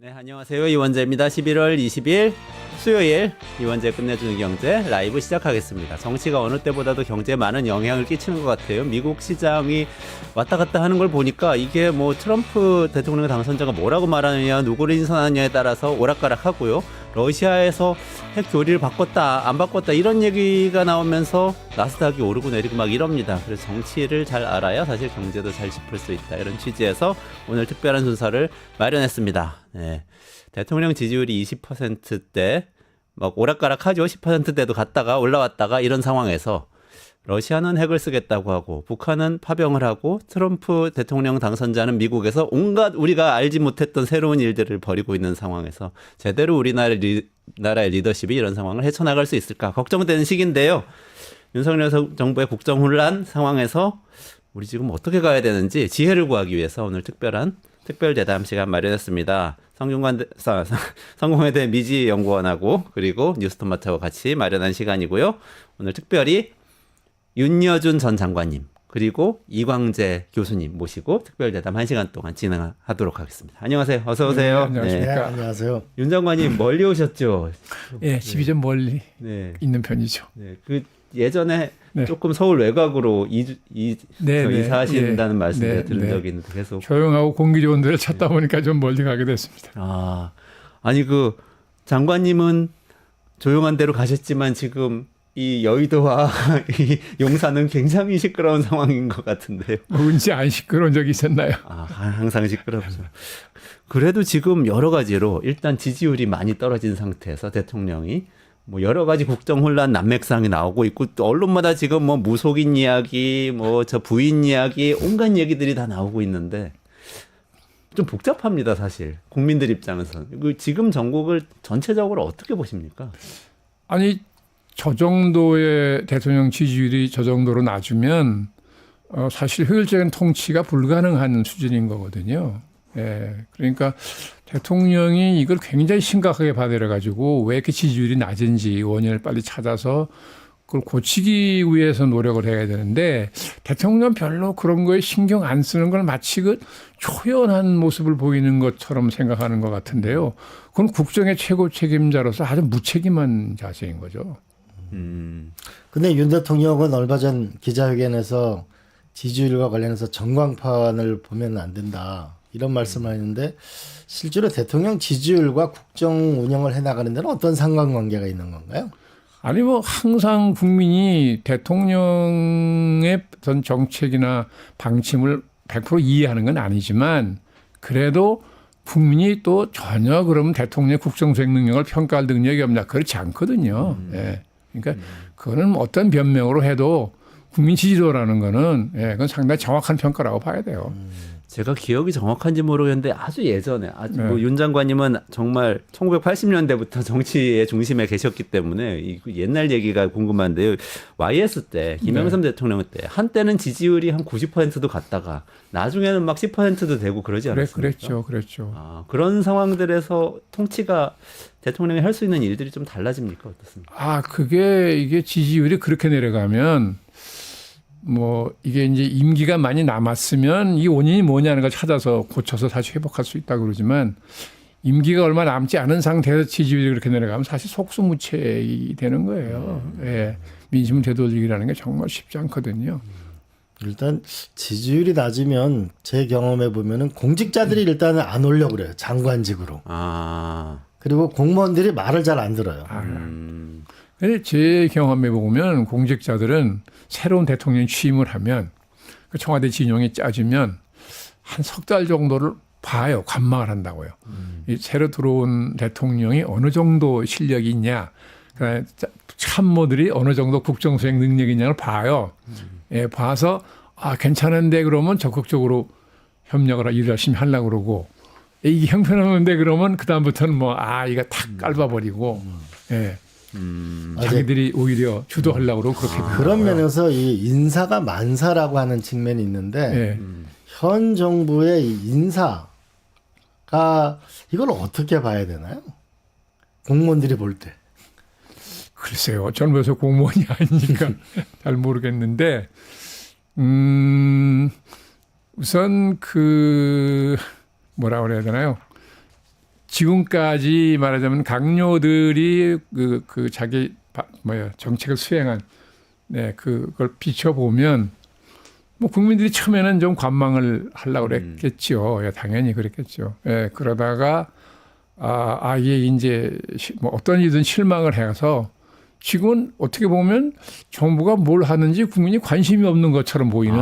네, 안녕하세요. 이원재입니다. 11월 20일 수요일 이원재 끝내주는 경제 라이브 시작하겠습니다. 정치가 어느 때보다도 경제에 많은 영향을 끼치는 것 같아요. 미국 시장이 왔다 갔다 하는 걸 보니까 이게 뭐 트럼프 대통령 당선자가 뭐라고 말하느냐, 누구를 인선하느냐에 따라서 오락가락하고요. 러시아에서 핵 교리를 바꿨다, 안 바꿨다 이런 얘기가 나오면서 나스닥이 오르고 내리고 막 이럽니다. 그래서 정치를 잘 알아야 사실 경제도 잘 짚을 수 있다. 이런 취지에서 오늘 특별한 순서를 마련했습니다. 네. 대통령 지지율이 20%대 막 오락가락하죠. 10%대도 갔다가 올라왔다가 이런 상황에서 러시아는 핵을 쓰겠다고 하고 북한은 파병을 하고 트럼프 대통령 당선자는 미국에서 온갖 우리가 알지 못했던 새로운 일들을 벌이고 있는 상황에서 제대로 우리나라의 리더십이 이런 상황을 헤쳐나갈 수 있을까 걱정되는 시기인데요. 윤석열 정부의 국정혼란 상황에서 우리 지금 어떻게 가야 되는지 지혜를 구하기 위해서 오늘 특별 대담 시간 마련했습니다. 성공회대 미지 연구원하고 그리고 뉴스토마토하고 같이 마련한 시간이고요. 오늘 특별히 윤여준 전 장관님 그리고 이광재 교수님 모시고 특별 대담 1시간 동안 진행하도록 하겠습니다. 안녕하세요. 어서 오세요. 네, 안녕하십니까. 네, 안녕하세요. 윤 장관님 멀리 오셨죠? 예, 집이 좀 멀리 네. 있는 편이죠. 네. 그 예전에 네. 조금 서울 외곽으로 이사하신다는 말씀 네, 들은 네. 적이 있는데 계속 조용하고 공기 좋은 데를 찾다 보니까 좀 멀리 가게 됐습니다. 아니 그 장관님은 조용한 데로 가셨지만 지금 이 여의도와 이 용산은 굉장히 시끄러운 상황인 것 같은데요. 언제 안 시끄러운 적이 있었나요? 항상 시끄럽죠. 그래도 지금 여러 가지로 일단 지지율이 많이 떨어진 상태에서 대통령이 뭐 여러 가지 국정 혼란 난맥상이 나오고 있고 또 언론마다 지금 뭐 무속인 이야기, 뭐 저 부인 이야기, 온갖 얘기들이 다 나오고 있는데 좀 복잡합니다, 사실. 국민들 입장에서. 지금 전국을 전체적으로 어떻게 보십니까? 아니 저 정도의 대통령 지지율이 저 정도로 낮으면 사실 효율적인 통치가 불가능한 수준인 거거든요. 예, 그러니까 대통령이 이걸 굉장히 심각하게 받아들여 가지고 왜 이렇게 지지율이 낮은지 원인을 빨리 찾아서 그걸 고치기 위해서 노력을 해야 되는데 대통령 별로 그런 거에 신경 안 쓰는 걸 마치 그 초연한 모습을 보이는 것처럼 생각하는 것 같은데요. 그건 국정의 최고 책임자로서 아주 무책임한 자세인 거죠. 근데 윤 대통령은 얼마 전 기자회견에서 지지율과 관련해서 전광판을 보면 안 된다. 이런 말씀을 했는데 실제로 대통령 지지율과 국정 운영을 해나가는 데는 어떤 상관관계가 있는 건가요? 아니 뭐 항상 국민이 대통령의 어떤 정책이나 방침을 100% 이해하는 건 아니지만 그래도 국민이 또 전혀 그러면 대통령의 국정 수행 능력을 평가할 능력이 없냐 그렇지 않거든요. 예. 그러니까 그거는 어떤 변명으로 해도 국민 지지도라는 거는 예, 그건 상당히 정확한 평가라고 봐야 돼요. 제가 기억이 정확한지 모르겠는데 아주 예전에 네. 뭐 윤 장관님은 정말 1980년대부터 정치의 중심에 계셨기 때문에 이 옛날 얘기가 궁금한데요. YS 때 김영삼 대통령 때 한때는 지지율이 한 90%도 갔다가 나중에는 막 10%도 되고 그러지 않았습니까? 그랬죠. 그런 상황들에서 통치가 대통령이 할 수 있는 일들이 좀 달라집니까? 어떻습니까? 이게 지지율이 그렇게 내려가면 뭐 이게 이제 임기가 많이 남았으면 이 원인이 뭐냐는 걸 찾아서 고쳐서 다시 회복할 수 있다고 그러지만 임기가 얼마 남지 않은 상태에서 지지율이 그렇게 내려가면 사실 속수무책이 되는 거예요. 예. 민심 되돌리기라는 게 정말 쉽지 않거든요. 일단 지지율이 낮으면 제 경험해 보면은 공직자들이 일단은 안 오려고 그래요. 장관직으로. 그리고 공무원들이 말을 잘 안 들어요. 근데 제 경험해 보면 공직자들은 새로운 대통령이 취임을 하면 그 청와대 진영이 짜지면 한 석 달 정도를 봐요. 관망을 한다고요. 이 새로 들어온 대통령이 어느 정도 실력이 있냐, 그다음에 참모들이 어느 정도 국정 수행 능력이 있냐를 봐요. 예, 봐서 괜찮은데 그러면 적극적으로 협력을 일을 열심히 하려고 그러고 이게 형편없는데 그러면 그 다음부터는 이거 탁 깔아버리고 예. 자기들이 오히려 주도하려고 그러고 그렇게 그런 면에서 이 인사가 만사라고 하는 측면이 있는데 현 정부의 이 인사가 이걸 어떻게 봐야 되나요? 공무원들이 볼 때. 글쎄요. 저는 벌써 공무원이 아니니까 잘 모르겠는데 우선 뭐라 그래야 되나요? 지금까지 말하자면 강요들이 그 자기 정책을 수행한 그걸 비춰보면 뭐 국민들이 처음에는 좀 관망을 하려고 그랬겠죠. 예, 당연히 그랬겠죠. 예, 그러다가 이게 이제 뭐 어떤 일든 실망을 해서 지금은 어떻게 보면 정부가 뭘 하는지 국민이 관심이 없는 것처럼 보이는.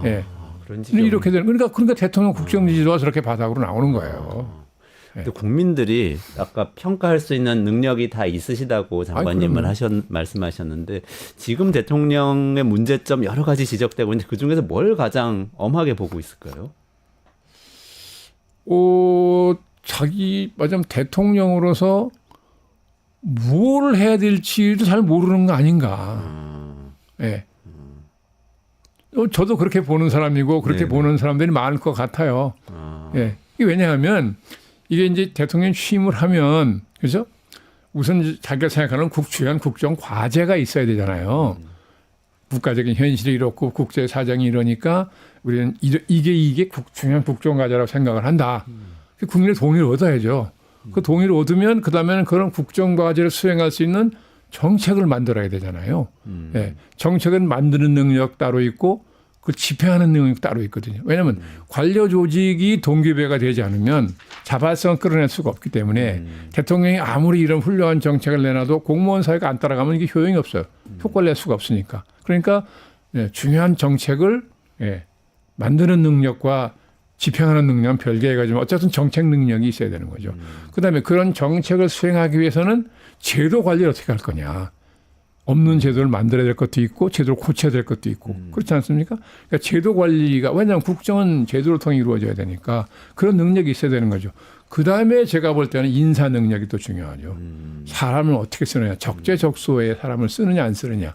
예. 그런 지경. 이렇게 되는 그러니까 대통령 국정 지지도가 저렇게 바닥으로 나오는 거예요. 근데 국민들이 아까 평가할 수 있는 능력이 다 있으시다고 장관님은 말씀하셨는데 지금 대통령의 문제점 여러 가지 지적되고 있는데 그 중에서 뭘 가장 엄하게 보고 있을까요? 자기 맞으면 대통령으로서 뭘 해야 될지도 잘 모르는 거 아닌가. 예. 저도 그렇게 보는 사람이고 그렇게 네네. 보는 사람들이 많을 것 같아요. 예. 이게 왜냐하면 이게 이제 대통령 취임을 하면 그죠? 우선 자기가 생각하는 주요한 국정 과제가 있어야 되잖아요. 국가적인 현실이 이렇고 국제 사정이 이러니까 우리는 이게 중요한 국정 과제라고 생각을 한다. 국민의 동의를 얻어야죠. 그 동의를 얻으면 그다음에는 그런 국정 과제를 수행할 수 있는 정책을 만들어야 되잖아요. 예. 정책은 만드는 능력 따로 있고 그 집행하는 능력 따로 있거든요. 왜냐하면 관료 조직이 동기부여가 되지 않으면 자발성을 끌어낼 수가 없기 때문에 대통령이 아무리 이런 훌륭한 정책을 내놔도 공무원 사회가 안 따라가면 이게 효용이 없어요. 효과를 낼 수가 없으니까. 그러니까 중요한 정책을 만드는 능력과 집행하는 능력은 별개해가지고 어쨌든 정책 능력이 있어야 되는 거죠. 그다음에 그런 정책을 수행하기 위해서는 제도 관리를 어떻게 할 거냐. 없는 제도를 만들어야 될 것도 있고 제도를 고쳐야 될 것도 있고 그렇지 않습니까? 그러니까 제도 관리가 왜냐하면 국정은 제도를 통해 이루어져야 되니까 그런 능력이 있어야 되는 거죠. 그다음에 제가 볼 때는 인사 능력이 또 중요하죠. 사람을 어떻게 쓰느냐. 적재적소에 사람을 쓰느냐 안 쓰느냐.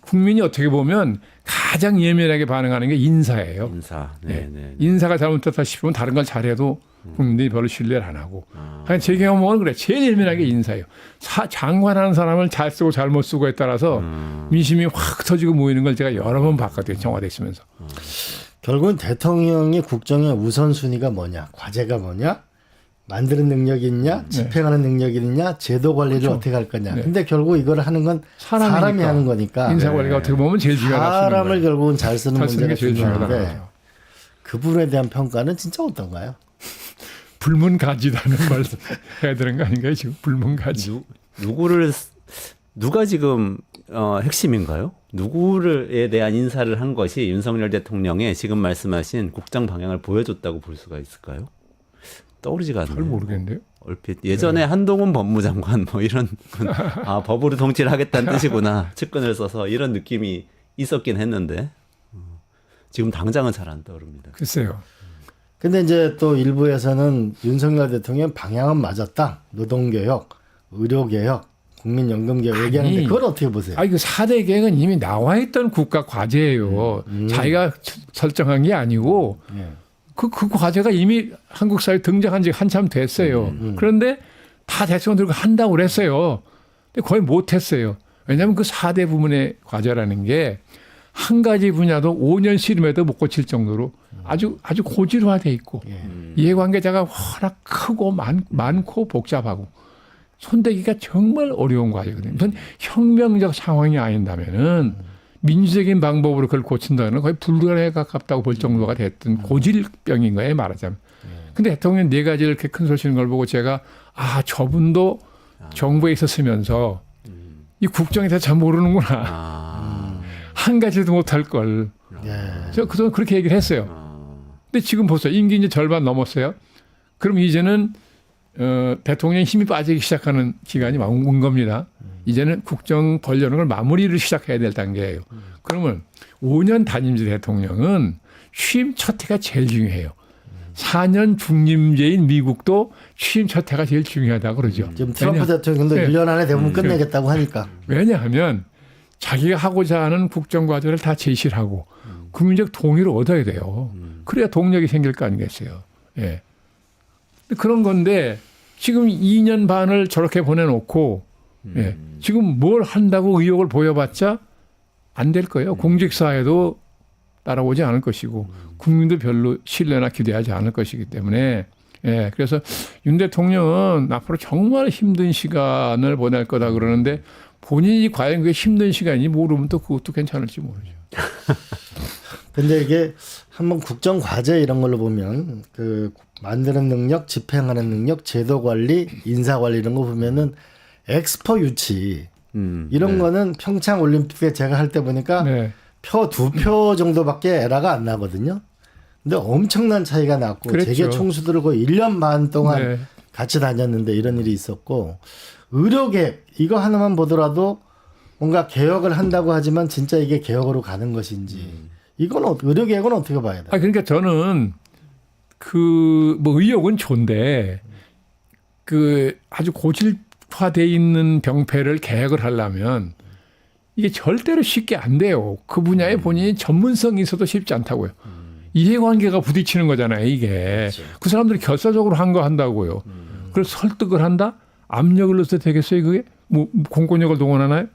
국민이 어떻게 보면 가장 예민하게 반응하는 게 인사예요. 인사. 네. 인사가 잘못됐다 싶으면 다른 걸 잘해도 국민들이 별로 신뢰를 안 하고. 제 경험은 그래. 제일 예민하게 인사예요. 장관하는 사람을 잘 쓰고 잘못 쓰고에 따라서 민심이 확 터지고 모이는 걸 제가 여러 번 봤거든요. 청와대 있으면서. 결국은 대통령의 국정의 우선순위가 뭐냐, 과제가 뭐냐, 만드는 능력이 있냐, 집행하는 능력이 있냐, 제도 관리를 그렇죠. 어떻게 할 거냐. 근데 결국 이걸 하는 건 사람이 하는 거니까. 인사 관리가 어떻게 보면 제일 중요하다. 사람을 결국은 잘 쓰는 문제가 제일 중요하다는 중요한데 거죠. 그 부분에 대한 평가는 진짜 어떤가요? 불문가지다는 말씀 해야 되는 거 아닌가요? 지금 불문가지. 누가 지금 핵심인가요? 누구에 대한 인사를 한 것이 윤석열 대통령의 지금 말씀하신 국정 방향을 보여줬다고 볼 수가 있을까요? 떠오르지가 않네요. 잘 모르겠는데요. 얼핏 예전에 한동훈 법무장관 뭐 이런 법으로 통치를 하겠다는 뜻이구나. 측근을 써서 이런 느낌이 있었긴 했는데 지금 당장은 잘 안 떠오릅니다. 글쎄요. 근데 이제 또 일부에서는 윤석열 대통령 방향은 맞았다. 노동개혁, 의료개혁, 국민연금개혁 얘기하는데 그걸 어떻게 보세요? 그 4대 계획은 이미 나와 있던 국가 과제예요. 자기가 설정한 게 아니고 그 과제가 이미 한국 사회에 등장한 지 한참 됐어요. 그런데 다 대통령들과 한다고 그랬어요. 근데 거의 못했어요. 왜냐하면 그 4대 부문의 과제라는 게 한 가지 분야도 5년 씨름해도 못 고칠 정도로 아주 고질화돼 있고 이해관계자가 워낙 크고 많고 복잡하고 손대기가 정말 어려운 과제거든요. 무슨 혁명적 상황이 아닌다면은 민주적인 방법으로 그걸 고친다는 건 거의 불가능에 가깝다고 볼 정도가 됐던 고질병인 거예요, 말하자면. 근데 대통령 네 가지 이렇게 큰 소식인 걸 보고 제가 저분도 정부에 있었으면서 이 국정에 대해서 잘 모르는구나. 한 가지도 못할 걸. 제가 그동안 그렇게 얘기를 했어요. 근데 지금 보세요. 임기 이제 절반 넘었어요. 그럼 이제는 대통령이 힘이 빠지기 시작하는 기간이 온 겁니다. 이제는 국정 벌려는 걸 마무리를 시작해야 될 단계예요. 그러면 5년 단임제 대통령은 취임 첫 해가 제일 중요해요. 4년 중임제인 미국도 취임 첫 해가 제일 중요하다고 그러죠. 지금 트럼프 대통령도 1년 안에 대부분 끝내겠다고 하니까. 왜냐하면 자기가 하고자 하는 국정 과제를 다 제시를 하고 국민적 동의를 얻어야 돼요. 그래야 동력이 생길 거 아니겠어요. 예. 그런 건데 지금 2년 반을 저렇게 보내놓고 지금 뭘 한다고 의욕을 보여봤자 안 될 거예요. 공직사회도 따라오지 않을 것이고 국민도 별로 신뢰나 기대하지 않을 것이기 때문에 예, 그래서 윤 대통령은 앞으로 정말 힘든 시간을 보낼 거다 그러는데 본인이 과연 그게 힘든 시간인지 모르면 또 그것도 괜찮을지 모르죠. 근데 이게 한번 국정 과제 이런 걸로 보면 그 만드는 능력, 집행하는 능력, 제도 관리, 인사 관리 이런 거 보면은 엑스포 유치 이런 네. 거는 평창 올림픽에 제가 할 때 보니까 네. 표 2표 정도밖에 에러가 안 나거든요. 근데 엄청난 차이가 났고 그랬죠. 재계 총수들을 거의 1년 반 동안 네. 같이 다녔는데 이런 일이 있었고 의료계 이거 하나만 보더라도 뭔가 개혁을 한다고 하지만 진짜 이게 개혁으로 가는 것인지 이건 의료개혁은 어떻게 봐야 돼요? 그러니까 저는 그 뭐 의욕은 좋은데 그 아주 고질화돼 있는 병폐를 개혁을 하려면 이게 절대로 쉽게 안 돼요. 그 분야에 본인이 전문성이 있어도 쉽지 않다고요. 이해관계가 부딪히는 거잖아요, 이게. 그렇죠. 그 사람들이 결사적으로 한 거 한다고요. 그래서 설득을 한다? 압력을 넣어도 되겠어요, 그게? 뭐 공권력을 동원하나요?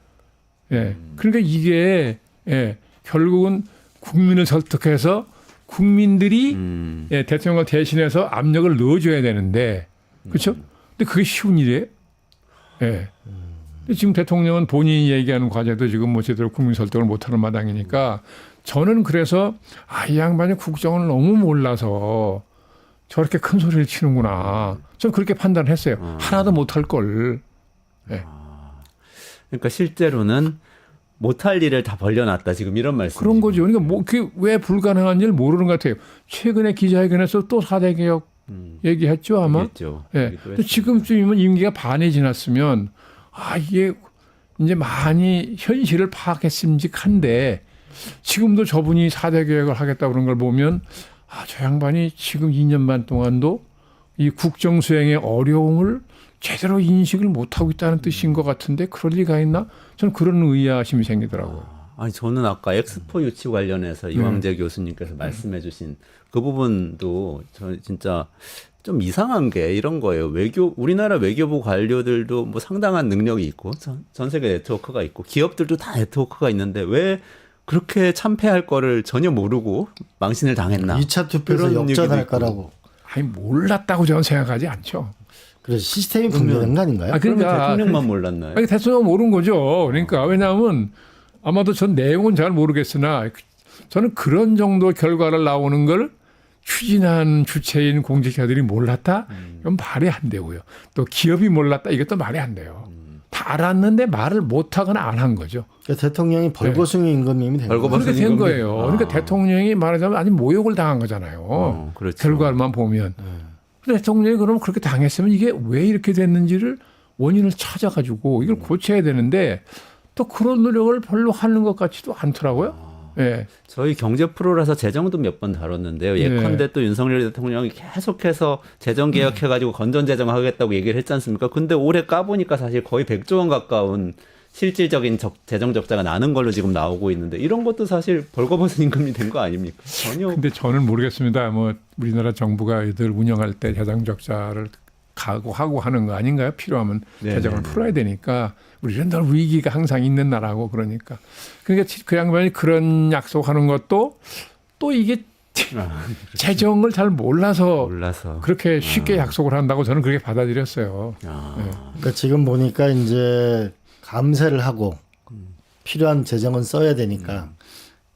예. 그러니까 이게 예, 결국은 국민을 설득해서 국민들이 예, 대통령을 대신해서 압력을 넣어줘야 되는데 그렇죠? 근데 그게 쉬운 일이에요? 예. 근데 지금 대통령은 본인이 얘기하는 과제도 지금 뭐 제대로 국민 설득을 못하는 마당이니까 저는 그래서 이 양반이 국정을 너무 몰라서 저렇게 큰 소리를 치는구나. 저는 그렇게 판단했어요. 하나도 못할 걸. 예. 그러니까 실제로는 못할 일을 다 벌려놨다 지금 이런 말씀. 그런 거죠. 그러니까 뭐 그게 왜 불가능한 일 모르는 것 같아요. 최근에 기자회견에서 또 4대 개혁 얘기했죠 아마. 얘기했죠. 예. 얘기도 근데 했습니다. 지금쯤이면 임기가 반이 지났으면 이게 이제 많이 현실을 파악했음직한데 지금도 저분이 4대 개혁을 하겠다 그런 걸 보면 저 양반이 지금 2년 반 동안도 이 국정 수행의 어려움을 제대로 인식을 못하고 있다는 뜻인 것 같은데 그럴 리가 있나? 저는 그런 의아심이 생기더라고요. 아니 저는 아까 엑스포 유치 관련해서 이광재 교수님께서 말씀해주신 그 부분도 저 진짜 좀 이상한 게 이런 거예요. 우리나라 외교부 관료들도 뭐 상당한 능력이 있고 전 세계 네트워크가 있고 기업들도 다 네트워크가 있는데 왜 그렇게 참패할 거를 전혀 모르고 망신을 당했나? 2차 투표에서 그런 역전할 얘기도 있고. 거라고. 몰랐다고 저는 생각하지 않죠. 그래서 시스템이 붕괴된 거 아닌가요? 그러면 그러니까 대통령만 몰랐나요? 아니, 대통령 모르는 거죠. 그러니까 왜냐하면 아마도 전 내용은 잘 모르겠으나 저는 그런 정도 결과를 나오는 걸 추진한 주체인 공직자들이 몰랐다? 이건 말이 안 되고요. 또 기업이 몰랐다? 이것도 말이 안 돼요. 다 알았는데 말을 못하거나 안 한 거죠. 그러니까 대통령이 벌거숭이 임금님이 된 거예요. 벌거벗은 그렇게 된 임금님. 거예요. 그러니까 대통령이 말하자면 아니 모욕을 당한 거잖아요. 그렇죠. 결과만 보면. 근데 대통령이 그러면 그렇게 당했으면 이게 왜 이렇게 됐는지를 원인을 찾아가지고 이걸 고쳐야 되는데 또 그런 노력을 별로 하는 것 같지도 않더라고요. 예. 저희 경제 프로라서 재정도 몇 번 다뤘는데요. 예컨대 또 윤석열 대통령이 계속해서 재정 개혁해가지고 건전 재정 하겠다고 얘기를 했지 않습니까? 근데 올해 까보니까 사실 거의 100조 원 가까운 실질적인 재정 적자가 나는 걸로 지금 나오고 있는데 이런 것도 사실 벌거벗은 임금이 된 거 아닙니까? 전혀. 근데 저는 모르겠습니다. 뭐 우리나라 정부가 이들 운영할 때 재정 적자를 각오하고 하는 거 아닌가요? 필요하면 네네. 재정을 풀어야 되니까 우리는 늘 위기가 항상 있는 나라고 그러니까 그 양반이 그런 약속하는 것도 또 이게 재정을 잘 몰라서 그렇게 쉽게 약속을 한다고 저는 그렇게 받아들였어요. 그러니까 지금 보니까 이제 감세를 하고 필요한 재정은 써야 되니까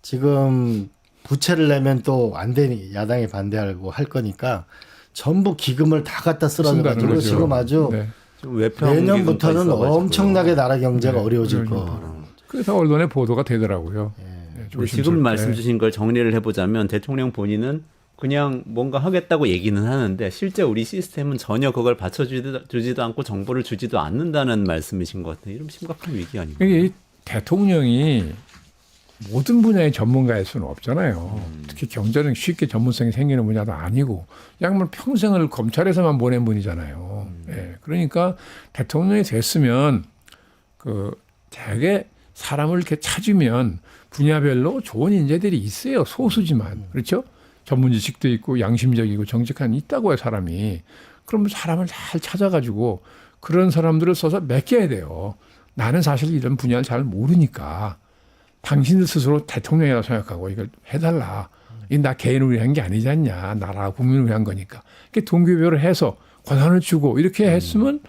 지금 부채를 내면 또 안 되니 야당이 반대하고 할 거니까 전부 기금을 다 갖다 쓸어가지고 거죠. 지금 아주 네. 내년부터는 엄청나게 나라 경제가 어려워질 거. 그래서 언론에 보도가 되더라고요. 네, 지금 말씀 주신 걸 정리를 해보자면 대통령 본인은 그냥 뭔가 하겠다고 얘기는 하는데 실제 우리 시스템은 전혀 그걸 받쳐주지도 않고 정보를 주지도 않는다는 말씀이신 것 같아요. 이런 심각한 위기 아닌가요? 이게 대통령이 모든 분야의 전문가일 수는 없잖아요. 특히 경제는 쉽게 전문성이 생기는 분야도 아니고 양반 평생을 검찰에서만 보낸 분이잖아요. 예, 그러니까 대통령이 됐으면 되게 사람을 이렇게 찾으면 분야별로 좋은 인재들이 있어요. 소수지만. 그렇죠? 전문 지식도 있고 양심적이고 정직한 있다고요, 사람이. 그러면 사람을 잘 찾아가지고 그런 사람들을 써서 맡겨야 돼요. 나는 사실 이런 분야를 잘 모르니까 당신들 스스로 대통령이라고 생각하고 이걸 해달라. 이 나 개인을 위한 게 아니지 않냐. 나라 국민을 위한 거니까. 이렇게 동기부여를 해서 권한을 주고 이렇게 했으면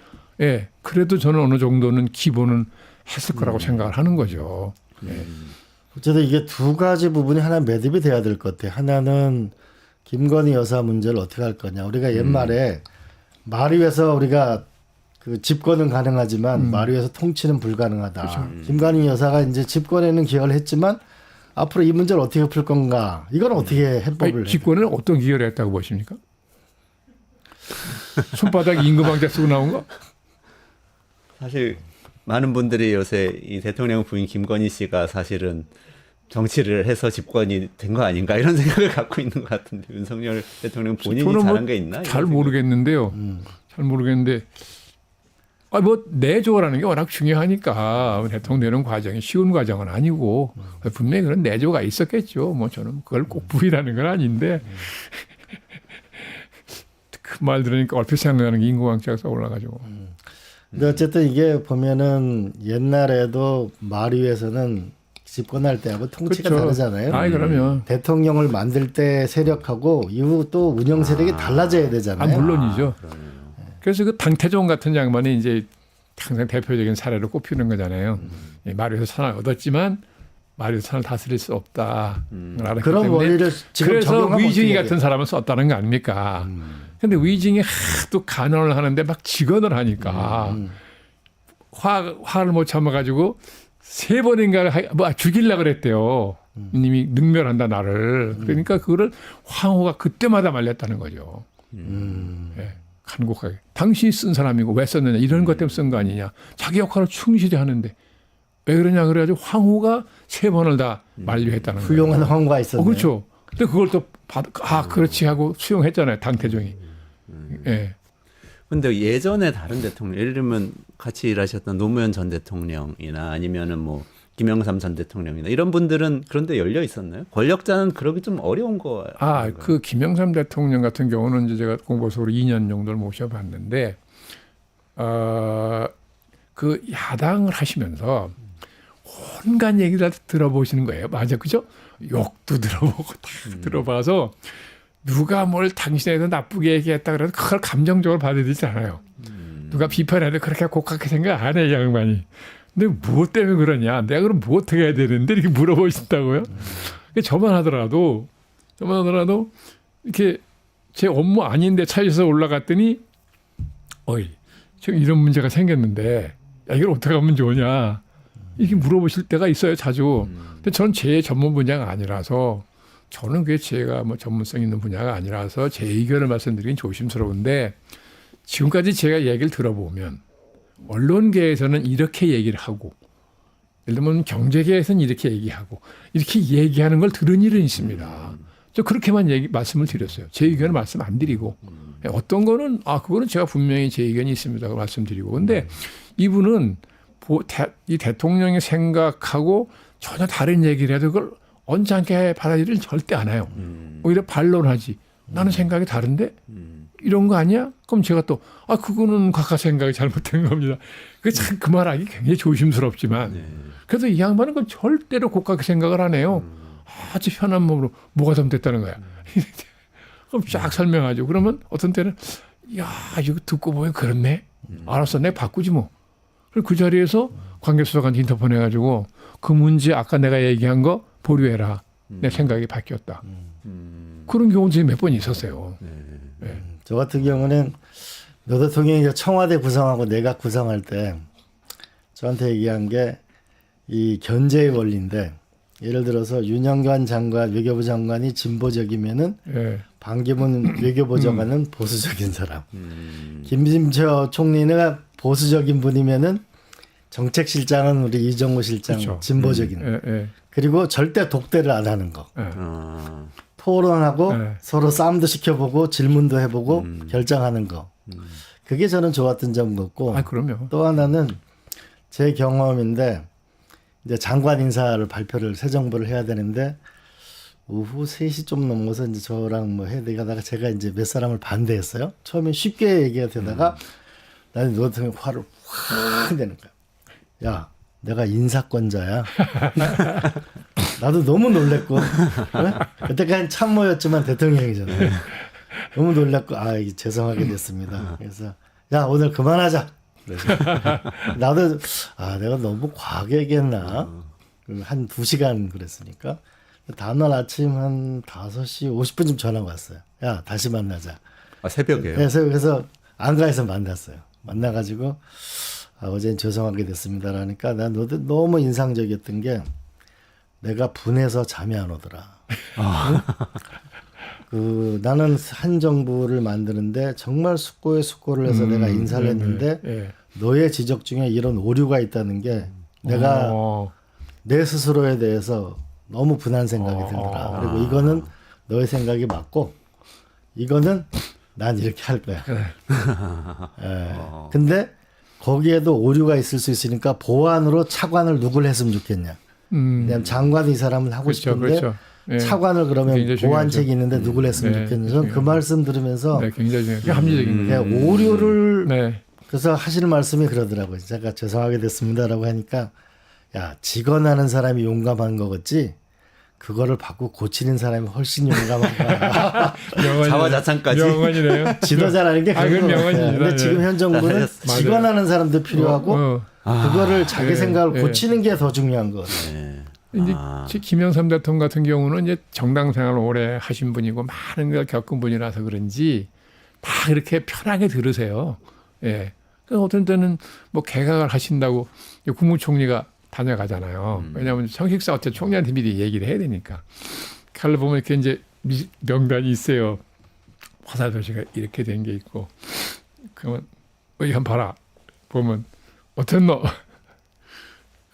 예, 그래도 저는 어느 정도는 기본은 했을 거라고 생각을 하는 거죠. 예. 어쨌든 이게 두 가지 부분이 하나 매듭이 돼야 될 것 같아요. 하나는 김건희 여사 문제를 어떻게 할 거냐. 우리가 옛말에 말 위에서 우리가 그 집권은 가능하지만 말 위에서 통치는 불가능하다. 그렇죠. 김건희 여사가 이제 집권에는 기여를 했지만 앞으로 이 문제를 어떻게 풀 건가. 이건 어떻게 해법을 아니, 집권은 어떤 기여를 했다고 보십니까? 손바닥 임금왕자 쓰고 나온 거? 사실 많은 분들이 요새 이 대통령 부인 김건희 씨가 사실은 정치를 해서 집권이 된 거 아닌가 이런 생각을 갖고 있는 것 같은데 윤석열 대통령 본인이 저는 잘한 게 있나? 잘 모르겠는데요. 잘 모르겠는데 뭐 내조라는 게 워낙 중요하니까 대통령 되는 과정이 쉬운 과정은 아니고 분명히 그런 내조가 있었겠죠. 뭐 저는 그걸 꼭 부인하는 건 아닌데 그 말 들으니까 얼핏 생각나는 게 인구왕자가 떠올라가지고. 근데 어쨌든 이게 보면은 옛날에도 말 위에서는 집권할 때하고 통치가 그렇죠. 다르잖아요. 아이 그러면 대통령을 만들 때 세력하고 이후 또 운영 세력이 달라져야 되잖아요. 물론이죠. 그래서 그 당태종 같은 양반이 이제 항상 대표적인 사례로 꼽히는 거잖아요. 말 위에서 산을 얻었지만 말 위에서 산을 다스릴 수 없다. 알았기 그런 때문에 원리를 지금 그래서 적용하면 위증이 어떻게 같은 사람을 썼다는 거 아닙니까? 근데 위증이 하도 간언을 하는데 막 직언을 하니까 화를 못 참아가지고 3번인가 뭐 죽이려고 그랬대요. 이미 능멸한다 나를. 그러니까 그거를 황후가 그때마다 말렸다는 거죠. 예, 간곡하게. 당신이 쓴 사람이고 왜 썼느냐 이런 것 때문에 쓴 거 아니냐. 자기 역할을 충실히 하는데 왜 그러냐 그래가지고 황후가 3번을 다 만류했다는 거예요. 훌륭한 황후가 있었네요. 그렇죠. 근데 그걸 또 그렇지 하고 수용했잖아요. 당태종이. 예. 근데 예전에 다른 대통령, 예를 들면 같이 일하셨던 노무현 전 대통령이나 아니면은 뭐 김영삼 전 대통령이나 이런 분들은 그런데 열려 있었나요? 권력자는 그러기 좀 어려운 거. 그 김영삼 대통령 같은 경우는 이제 제가 공보석으로 2년 정도를 모셔봤는데, 그 야당을 하시면서 온갖 얘기를 다 들어보시는 거예요. 맞아, 그죠? 욕도 들어보고 다 들어봐서 누가 뭘 당신에 대해서 나쁘게 얘기했다 그래도 그걸 감정적으로 받아들이지 않아요. 누가 비판해도 그렇게 곡하게 생각 안 해, 양반이. 근데 무엇 때문에 그러냐? 내가 그럼 뭐 어떻게 해야 되는데? 이렇게 물어보신다고요? 저만 하더라도 이렇게 제 업무 아닌데 차에서 올라갔더니 어이, 지금 이런 문제가 생겼는데 야, 이걸 어떻게 하면 좋으냐? 이렇게 물어보실 때가 있어요, 자주. 근데 저는 제 전문 분야가 아니라서 저는 그게 제가 뭐 전문성 있는 분야가 아니라서 제 의견을 말씀드리긴 조심스러운데 지금까지 제가 얘기를 들어보면 언론계에서는 이렇게 얘기를 하고 예를 들면 경제계에서는 이렇게 얘기하고 이렇게 얘기하는 걸 들은 일은 있습니다. 저 그렇게만 말씀을 드렸어요. 제 의견을 말씀 안 드리고 어떤 거는 그거는 제가 분명히 제 의견이 있습니다. 말씀드리고 근데 이분은 이 대통령이 생각하고 전혀 다른 얘기를 해도 그걸 언짢게 받아들이는 절대 안 해요. 오히려 반론하지. 나는 생각이 다른데 이런 거 아니야? 그럼 제가 또 그거는 각각 생각이 잘못된 겁니다. 그 참 그 말하기 굉장히 조심스럽지만 그래도 이 양반은 그 절대로 곡하게 생각을 안 해요. 아주 편한 몸으로 뭐가 잘못됐다는 거야. 그럼 쫙 설명하죠. 그러면 어떤 때는 야 이거 듣고 보면 그렇네. 알았어, 내가 바꾸지 뭐. 그리고 그 자리에서 관계수석한테 인터폰 해가지고 그 문제 아까 내가 얘기한 거 보류해라. 내 생각이 바뀌었다. 그런 경우도 몇 번 있었어요. 네. 저 같은 경우는 노 대통령이 청와대 구성하고 내각 구성할 때 저한테 얘기한 게 이 견제의 원리인데 예를 들어서 윤영관 장관, 외교부 장관이 진보적이면은 반기문 외교부 장관은 보수적인 사람. 김진표 총리는 보수적인 분이면은 정책실장은 우리 이정우 실장 그렇죠. 진보적인. 그리고 절대 독대를 안 하는 거. 토론하고 서로 싸움도 시켜보고 질문도 해보고 결정하는 거. 그게 저는 좋았던 점이었고. 그럼요. 또 하나는 제 경험인데 이제 장관 인사를 발표를 새 정부를 해야 되는데 오후 3시 좀 넘어서 이제 저랑 뭐 해야 되다가 제가 이제 몇 사람을 반대했어요. 처음에 쉽게 얘기가 되다가 나는 노 대통령 화를 확 내는 거야. 야, 내가 인사권자야. 나도 너무 놀랬고 그때까지 참모였지만 대통령이잖아요. 너무 놀랐고 이게 죄송하게 됐습니다. 그래서 야 오늘 그만하자. 그래서 나도 내가 너무 과하게 얘기했나? 한 2시간 그랬으니까 다음날 아침 한 5시 50분쯤 전화가 왔어요. 야 다시 만나자. 새벽에요? 그래서 안가에서 만났어요. 만나가지고 어제는 죄송하게 됐습니다라니까 난 너무 인상적이었던 게 내가 분해서 잠이 안 오더라. 나는 한 정부를 만드는데 정말 숙고에 숙고를 해서 내가 인사를 했는데 너의 지적 중에 이런 오류가 있다는 게 내가 내 스스로에 대해서 너무 분한 생각이 들더라. 그리고 이거는 너의 생각이 맞고 이거는 난 이렇게 할 거야. 근데 거기에도 오류가 있을 수 있으니까 보안으로 차관을 누굴 했으면 좋겠냐. 왜냐하면 장관이 이 사람은 하고 그렇죠, 싶은데 그렇죠. 예. 차관을 그러면 굉장히 보안책이 중요하죠. 있는데 누굴 했으면 좋겠냐. 저는 그 말씀 들으면서 굉장히 중요해요. 그게 합리적입니다. 오류를 그래서 하시는 말씀이 그러더라고요. 제가 죄송하게 됐습니다라고 하니까 야 직언하는 사람이 용감한 거겠지. 그거를 받고 고치는 사람이 훨씬 용감한 거야. 자화자찬까지. 명언이네요. 지도자라는 게 그런 거 같아요. 근데 지금 현 정부는 직언하는 사람도 필요하고 그거를 자기 생각을 고치는 게 더 중요한 거 같아요. 이제 김영삼 대통령 같은 경우는 이제 정당 생활을 오래 하신 분이고 많은 걸 겪은 분이라서 그런지 다 그렇게 편하게 들으세요. 예. 그래서 어떤 때는 뭐 개각을 하신다고 국무총리가 다녀가잖아요. 왜냐하면 성식사 어째 총리한테 미리 얘기를 해야 되니까. 칼로 보면 이렇게 이제 명단이 있어요. 화살표시가 이렇게 된 게 있고. 그러면 여기 한번 봐라. 보면 어땠노?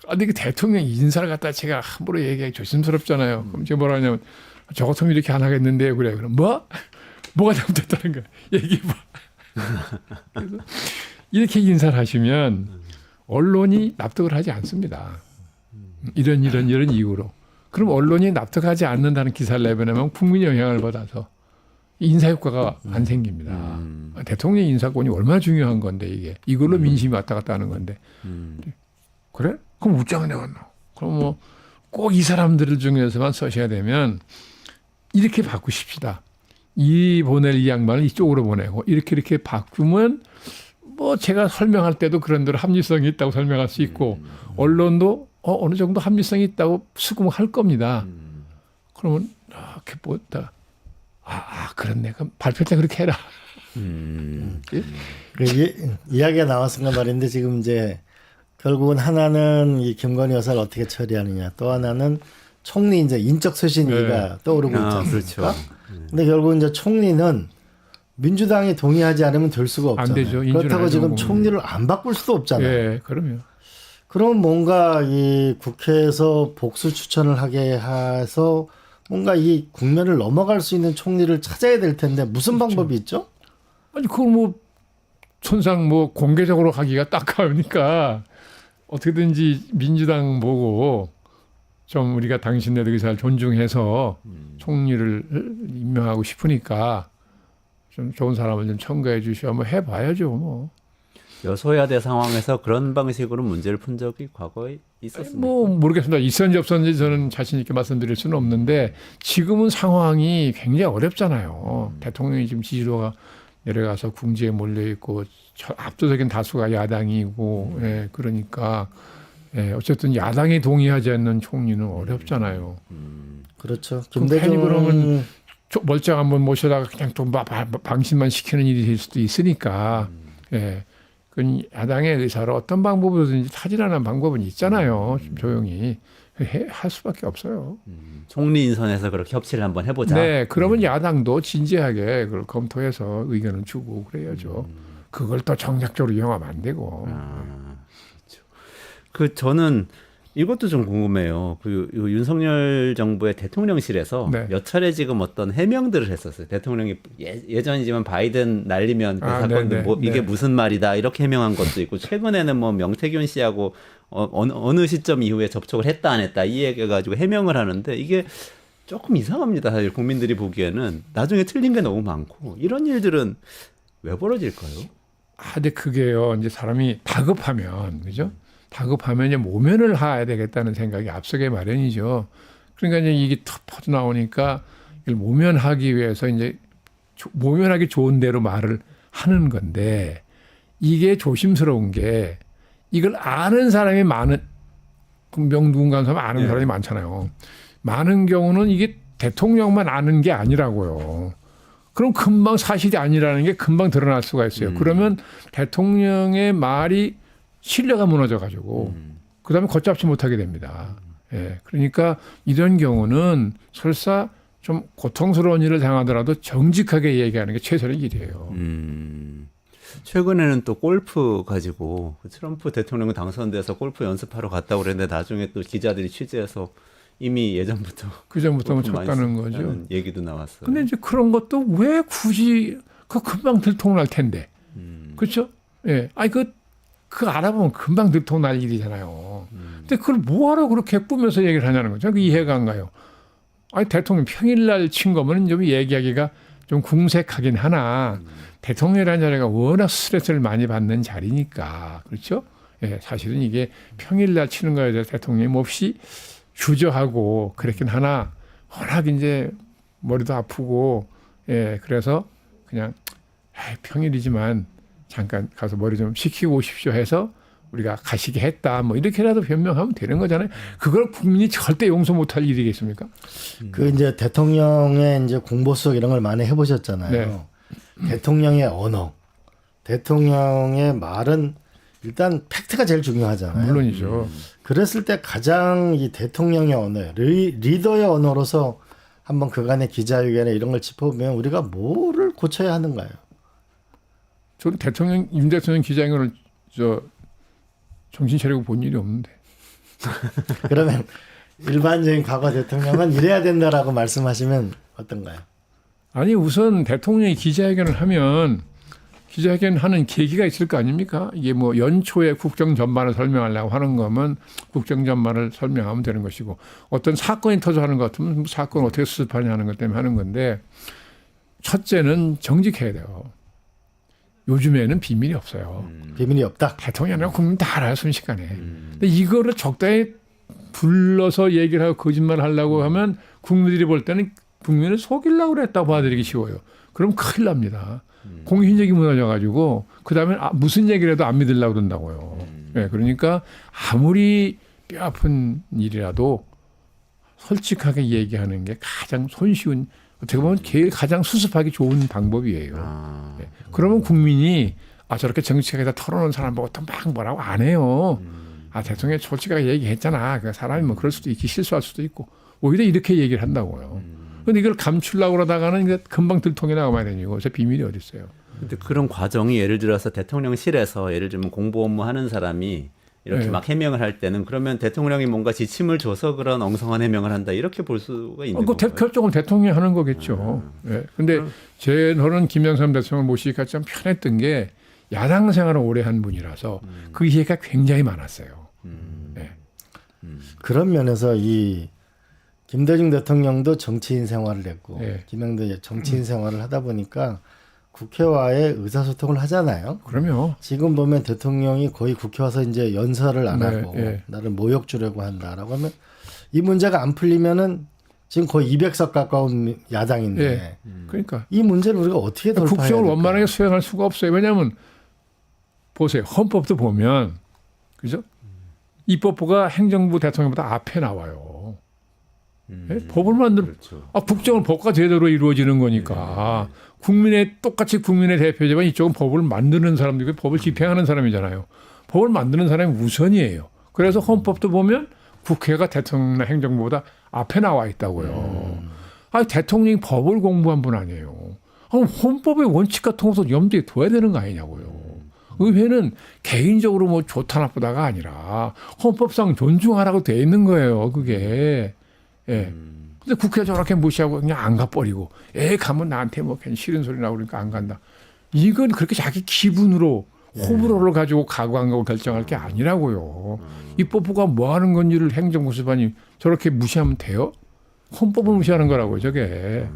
근데 그 대통령 인사를 갖다 제가 함부로 얘기하기 조심스럽잖아요. 그럼 제가 뭐라 하냐면 저 같으면 이렇게 안 하겠는데 그래. 그럼 뭐? 뭐가 잘못됐다는 거야? 얘기해봐. 그래서 이렇게 인사를 하시면 언론이 납득을 하지 않습니다. 이런 이유로. 그럼 언론이 납득하지 않는다는 기사를 내보내면 국민이 영향을 받아서 인사 효과가 안 생깁니다. 대통령 인사권이 얼마나 중요한 건데 이게. 이걸로 민심이 왔다 갔다 하는 건데. 그래? 그럼 우짱 내왔노. 그럼 뭐 꼭 이 사람들 중에서만 써셔야 되면 이렇게 바꾸십시다. 이 보낼 이 양반을 이쪽으로 보내고 이렇게 바꾸면 뭐 제가 설명할 때도 그런 대로 합리성이 있다고 설명할 수 있고 언론도 어느 정도 합리성이 있다고 수긍할 겁니다. 그러면 이렇게 보다 그렇네. 그럼 발표 때 그렇게 해라. 이야기가 나왔으니까 말인데 지금 이제 결국은 하나는 이 김건희 여사를 어떻게 처리하느냐, 또 하나는 총리 이제 인적 쇄신위가 떠오르고 있지 않습니까? 그렇죠. 근데 결국 이제 총리는 민주당이 동의하지 않으면 될 수가 없잖아요. 안 되죠. 그렇다고 지금 뭐. 총리를 안 바꿀 수도 없잖아요. 예, 그럼요. 그럼 뭔가 이 국회에서 복수 추천을 하게 해서 뭔가 이 국면을 넘어갈 수 있는 총리를 찾아야 될 텐데 무슨 방법이 있죠? 아니 그걸 뭐 천상 뭐 공개적으로 하기가 딱하니까 어떻게든지 민주당 보고 좀 우리가 당신네들 의사를 존중해서 총리를 임명하고 싶으니까 좀 좋은 사람을 좀 첨가해 주시오. 뭐 해봐야죠 뭐. 여소야대 상황에서 그런 방식으로 문제를 푼 적이 과거에 있었습니다. 뭐 모르겠습니다. 있었는지 없었는지 저는 자신 있게 말씀드릴 수는 없는데 지금은 상황이 굉장히 어렵잖아요. 대통령이 지금 지지도가 내려가서 궁지에 몰려 있고 압도적인 다수가 야당이고 그러니까 어쨌든 야당이 동의하지 않는 총리는 어렵잖아요. 그렇죠. 괜히 그러면 멀쩡한 분 모셔다가 그냥 또 방심만 시키는 일이 될 수도 있으니까 그 야당의 의사를 어떤 방법으로든지 타진하는 방법은 있잖아요. 좀 조용히 할 수밖에 없어요. 총리 인선에서 그렇게 협치를 한번 해보자. 네, 그러면 야당도 진지하게 그걸 검토해서 의견을 주고 그래야죠. 그걸 또 정략적으로 이용하면 안 되고. 그렇죠. 그 저는 이것도 좀 궁금해요. 그 윤석열 정부의 대통령실에서 몇 차례 지금 어떤 해명들을 했었어요. 대통령이 예전이지만 바이든 날리면 그 사건도 뭐 이게 무슨 말이다 이렇게 해명한 것도 있고 최근에는 뭐 명태균 씨하고 어느 시점 이후에 접촉을 했다 안 했다 이 얘기 가지고 해명을 하는데 이게 조금 이상합니다. 사실 국민들이 보기에는 나중에 틀린 게 너무 많고 이런 일들은 왜 벌어질까요? 근데 그게요. 이제 사람이 다급하면 그죠? 다급하면 이제 모면을 해야 되겠다는 생각이 앞서게 마련이죠. 그러니까 이제 이게 턱 퍼져 나오니까 이걸 모면하기 위해서 이제 모면하기 좋은 대로 말을 하는 건데 이게 조심스러운 게 이걸 아는 사람이 많은 명두군간 사람 아는 네. 사람이 많잖아요. 많은 경우는 이게 대통령만 아는 게 아니라고요. 그럼 금방 사실이 아니라는 게 금방 드러날 수가 있어요. 그러면 대통령의 말이 신뢰가 무너져 가지고 그다음에 걷잡지 못하게 됩니다. 예. 그러니까 이런 경우는 설사 좀 고통스러운 일을 당하더라도 정직하게 얘기하는 게 최선의 길이에요. 최근에는 또 골프 가지고 트럼프 대통령 당선돼서 골프 연습하러 갔다고 그랬는데 나중에 또 기자들이 취재해서 이미 예전부터 그 전부터 골프 많이 쳤다는 거죠. 쳤다는 얘기도 나왔어요. 근데 이제 그런 것도 왜 굳이 그 금방 들통날 텐데. 그렇죠? 예. 아니 그 알아보면 금방 들통날 일이잖아요. 근데 그걸 뭐하러 그렇게 꾸며서 얘기를 하냐는 거죠. 그 이해가 안 가요. 아니 대통령 평일날 친 거면 좀 얘기하기가 좀 궁색하긴 하나 대통령이라는 자리가 워낙 스트레스를 많이 받는 자리니까 그렇죠? 예, 사실은 이게 평일날 치는 거에 대해서 대통령이 몹시 주저하고 그랬긴 하나 워낙 이제 머리도 아프고 예, 그래서 그냥 평일이지만 잠깐 가서 머리 좀 식히고 오십시오 해서 우리가 가시게 했다 뭐 이렇게라도 변명하면 되는 거잖아요. 그걸 국민이 절대 용서 못할 일이겠습니까? 그 이제 대통령의 이제 공보수석 이런 걸 많이 해보셨잖아요. 네. 대통령의 언어, 대통령의 말은 일단 팩트가 제일 중요하잖아요. 물론이죠. 그랬을 때 가장 이 대통령의 언어, 리더의 언어로서 한번 그간의 기자회견에 이런 걸 짚어보면 우리가 뭐를 고쳐야 하는가요? 저는 윤 대통령 기자회견을 정신 차리고 본 일이 없는데. 그러면 일반적인 과거 대통령은 이래야 된다라고 말씀하시면 어떤가요? 아니 우선 대통령이 기자회견을 하면 기자회견 하는 계기가 있을 거 아닙니까? 이게 뭐 연초에 국정 전반을 설명하려고 하는 거면 국정 전반을 설명하면 되는 것이고 어떤 사건이 터져하는 것 같으면 사건 어떻게 수습하냐 하는 것 때문에 하는 건데 첫째는 정직해야 돼요. 요즘에는 비밀이 없어요. 비밀이 없다. 대통령이랑 국민 다 알아요 순식간에. 근데 이거를 적당히 불러서 얘기를 하고 거짓말 하려고 하면 국민들이 볼 때는 국민을 속이려고 그랬다고 봐드리기 쉬워요. 그럼 큰일 납니다. 공신력이 무너져가지고 그다음에 무슨 얘기를 해도 안 믿으려고 그런다고요. 네, 그러니까 아무리 뼈아픈 일이라도 솔직하게 얘기하는 게 가장 손쉬운 어떻게 보면 가장 수습하기 좋은 방법이에요. 네. 그러면 국민이 저렇게 정치하게 다 털어놓은 사람 보고 또 막 뭐라고 안 해요. 대통령이 솔직하게 얘기했잖아. 그 사람이 뭐 그럴 수도 있고 실수할 수도 있고 오히려 이렇게 얘기를 한다고요. 근데 이걸 감추려고 그러다가는 이제 금방 들통이 나가야 되니까 요새 비밀이 어디 있어요. 근데 그런 과정이 예를 들어서 대통령실에서 예를 들면 공보 업무 하는 사람이 이렇게 네. 막 해명을 할 때는 그러면 대통령이 뭔가 지침을 줘서 그런 엉성한 해명을 한다 이렇게 볼 수가 있는 그 건가요? 결정은 대통령이 하는 거겠죠. 예. 근데 저는 김영삼 대통령을 모시기가 좀 편했던 게 야당 생활을 오래 한 분이라서 그 이해가 굉장히 많았어요. 예. 그런 면에서 이 김대중 대통령도 정치인 생활을 했고 네. 김영도 정치인 생활을 하다 보니까 국회와의 의사소통을 하잖아요. 그럼요. 지금 보면 대통령이 거의 국회 와서 이제 연설을 안 네, 하고 네. 나를 모욕 주려고 한다라고 하면 이 문제가 안 풀리면은 지금 거의 200석 가까운 야당인데 네. 그러니까 이 문제를 우리가 어떻게 돌파해야 될까? 국정을 원만하게 수행할 수가 없어요. 왜냐하면 보세요. 헌법도 보면 그죠? 입법부가 행정부 대통령보다 앞에 나와요. 예? 법을 만드는 그렇죠. 국정은 법과 제대로 이루어지는 거니까 똑같이 국민의 대표지만 이쪽은 법을 만드는 사람들이고 법을 집행하는 사람이잖아요. 법을 만드는 사람이 우선이에요. 그래서 헌법도 보면 국회가 대통령이나 행정부보다 앞에 나와 있다고요. 대통령이 법을 공부한 분 아니에요. 헌법의 원칙과 통서 염두에 둬야 되는 거 아니냐고요. 의회는 개인적으로 뭐 좋다 나쁘다가 아니라 헌법상 존중하라고 돼 있는 거예요. 그게. 예. 근데 국회 저렇게 무시하고 그냥 안 가버리고 가면 나한테 뭐 괜히 싫은 소리 나고 그러니까 안 간다. 이건 그렇게 자기 기분으로 호불호를 가지고 가고 안 가고 결정할 게 아니라고요. 입법부가 뭐 하는 건지를 행정부 수반이 저렇게 무시하면 돼요? 헌법을 무시하는 거라고요, 저게.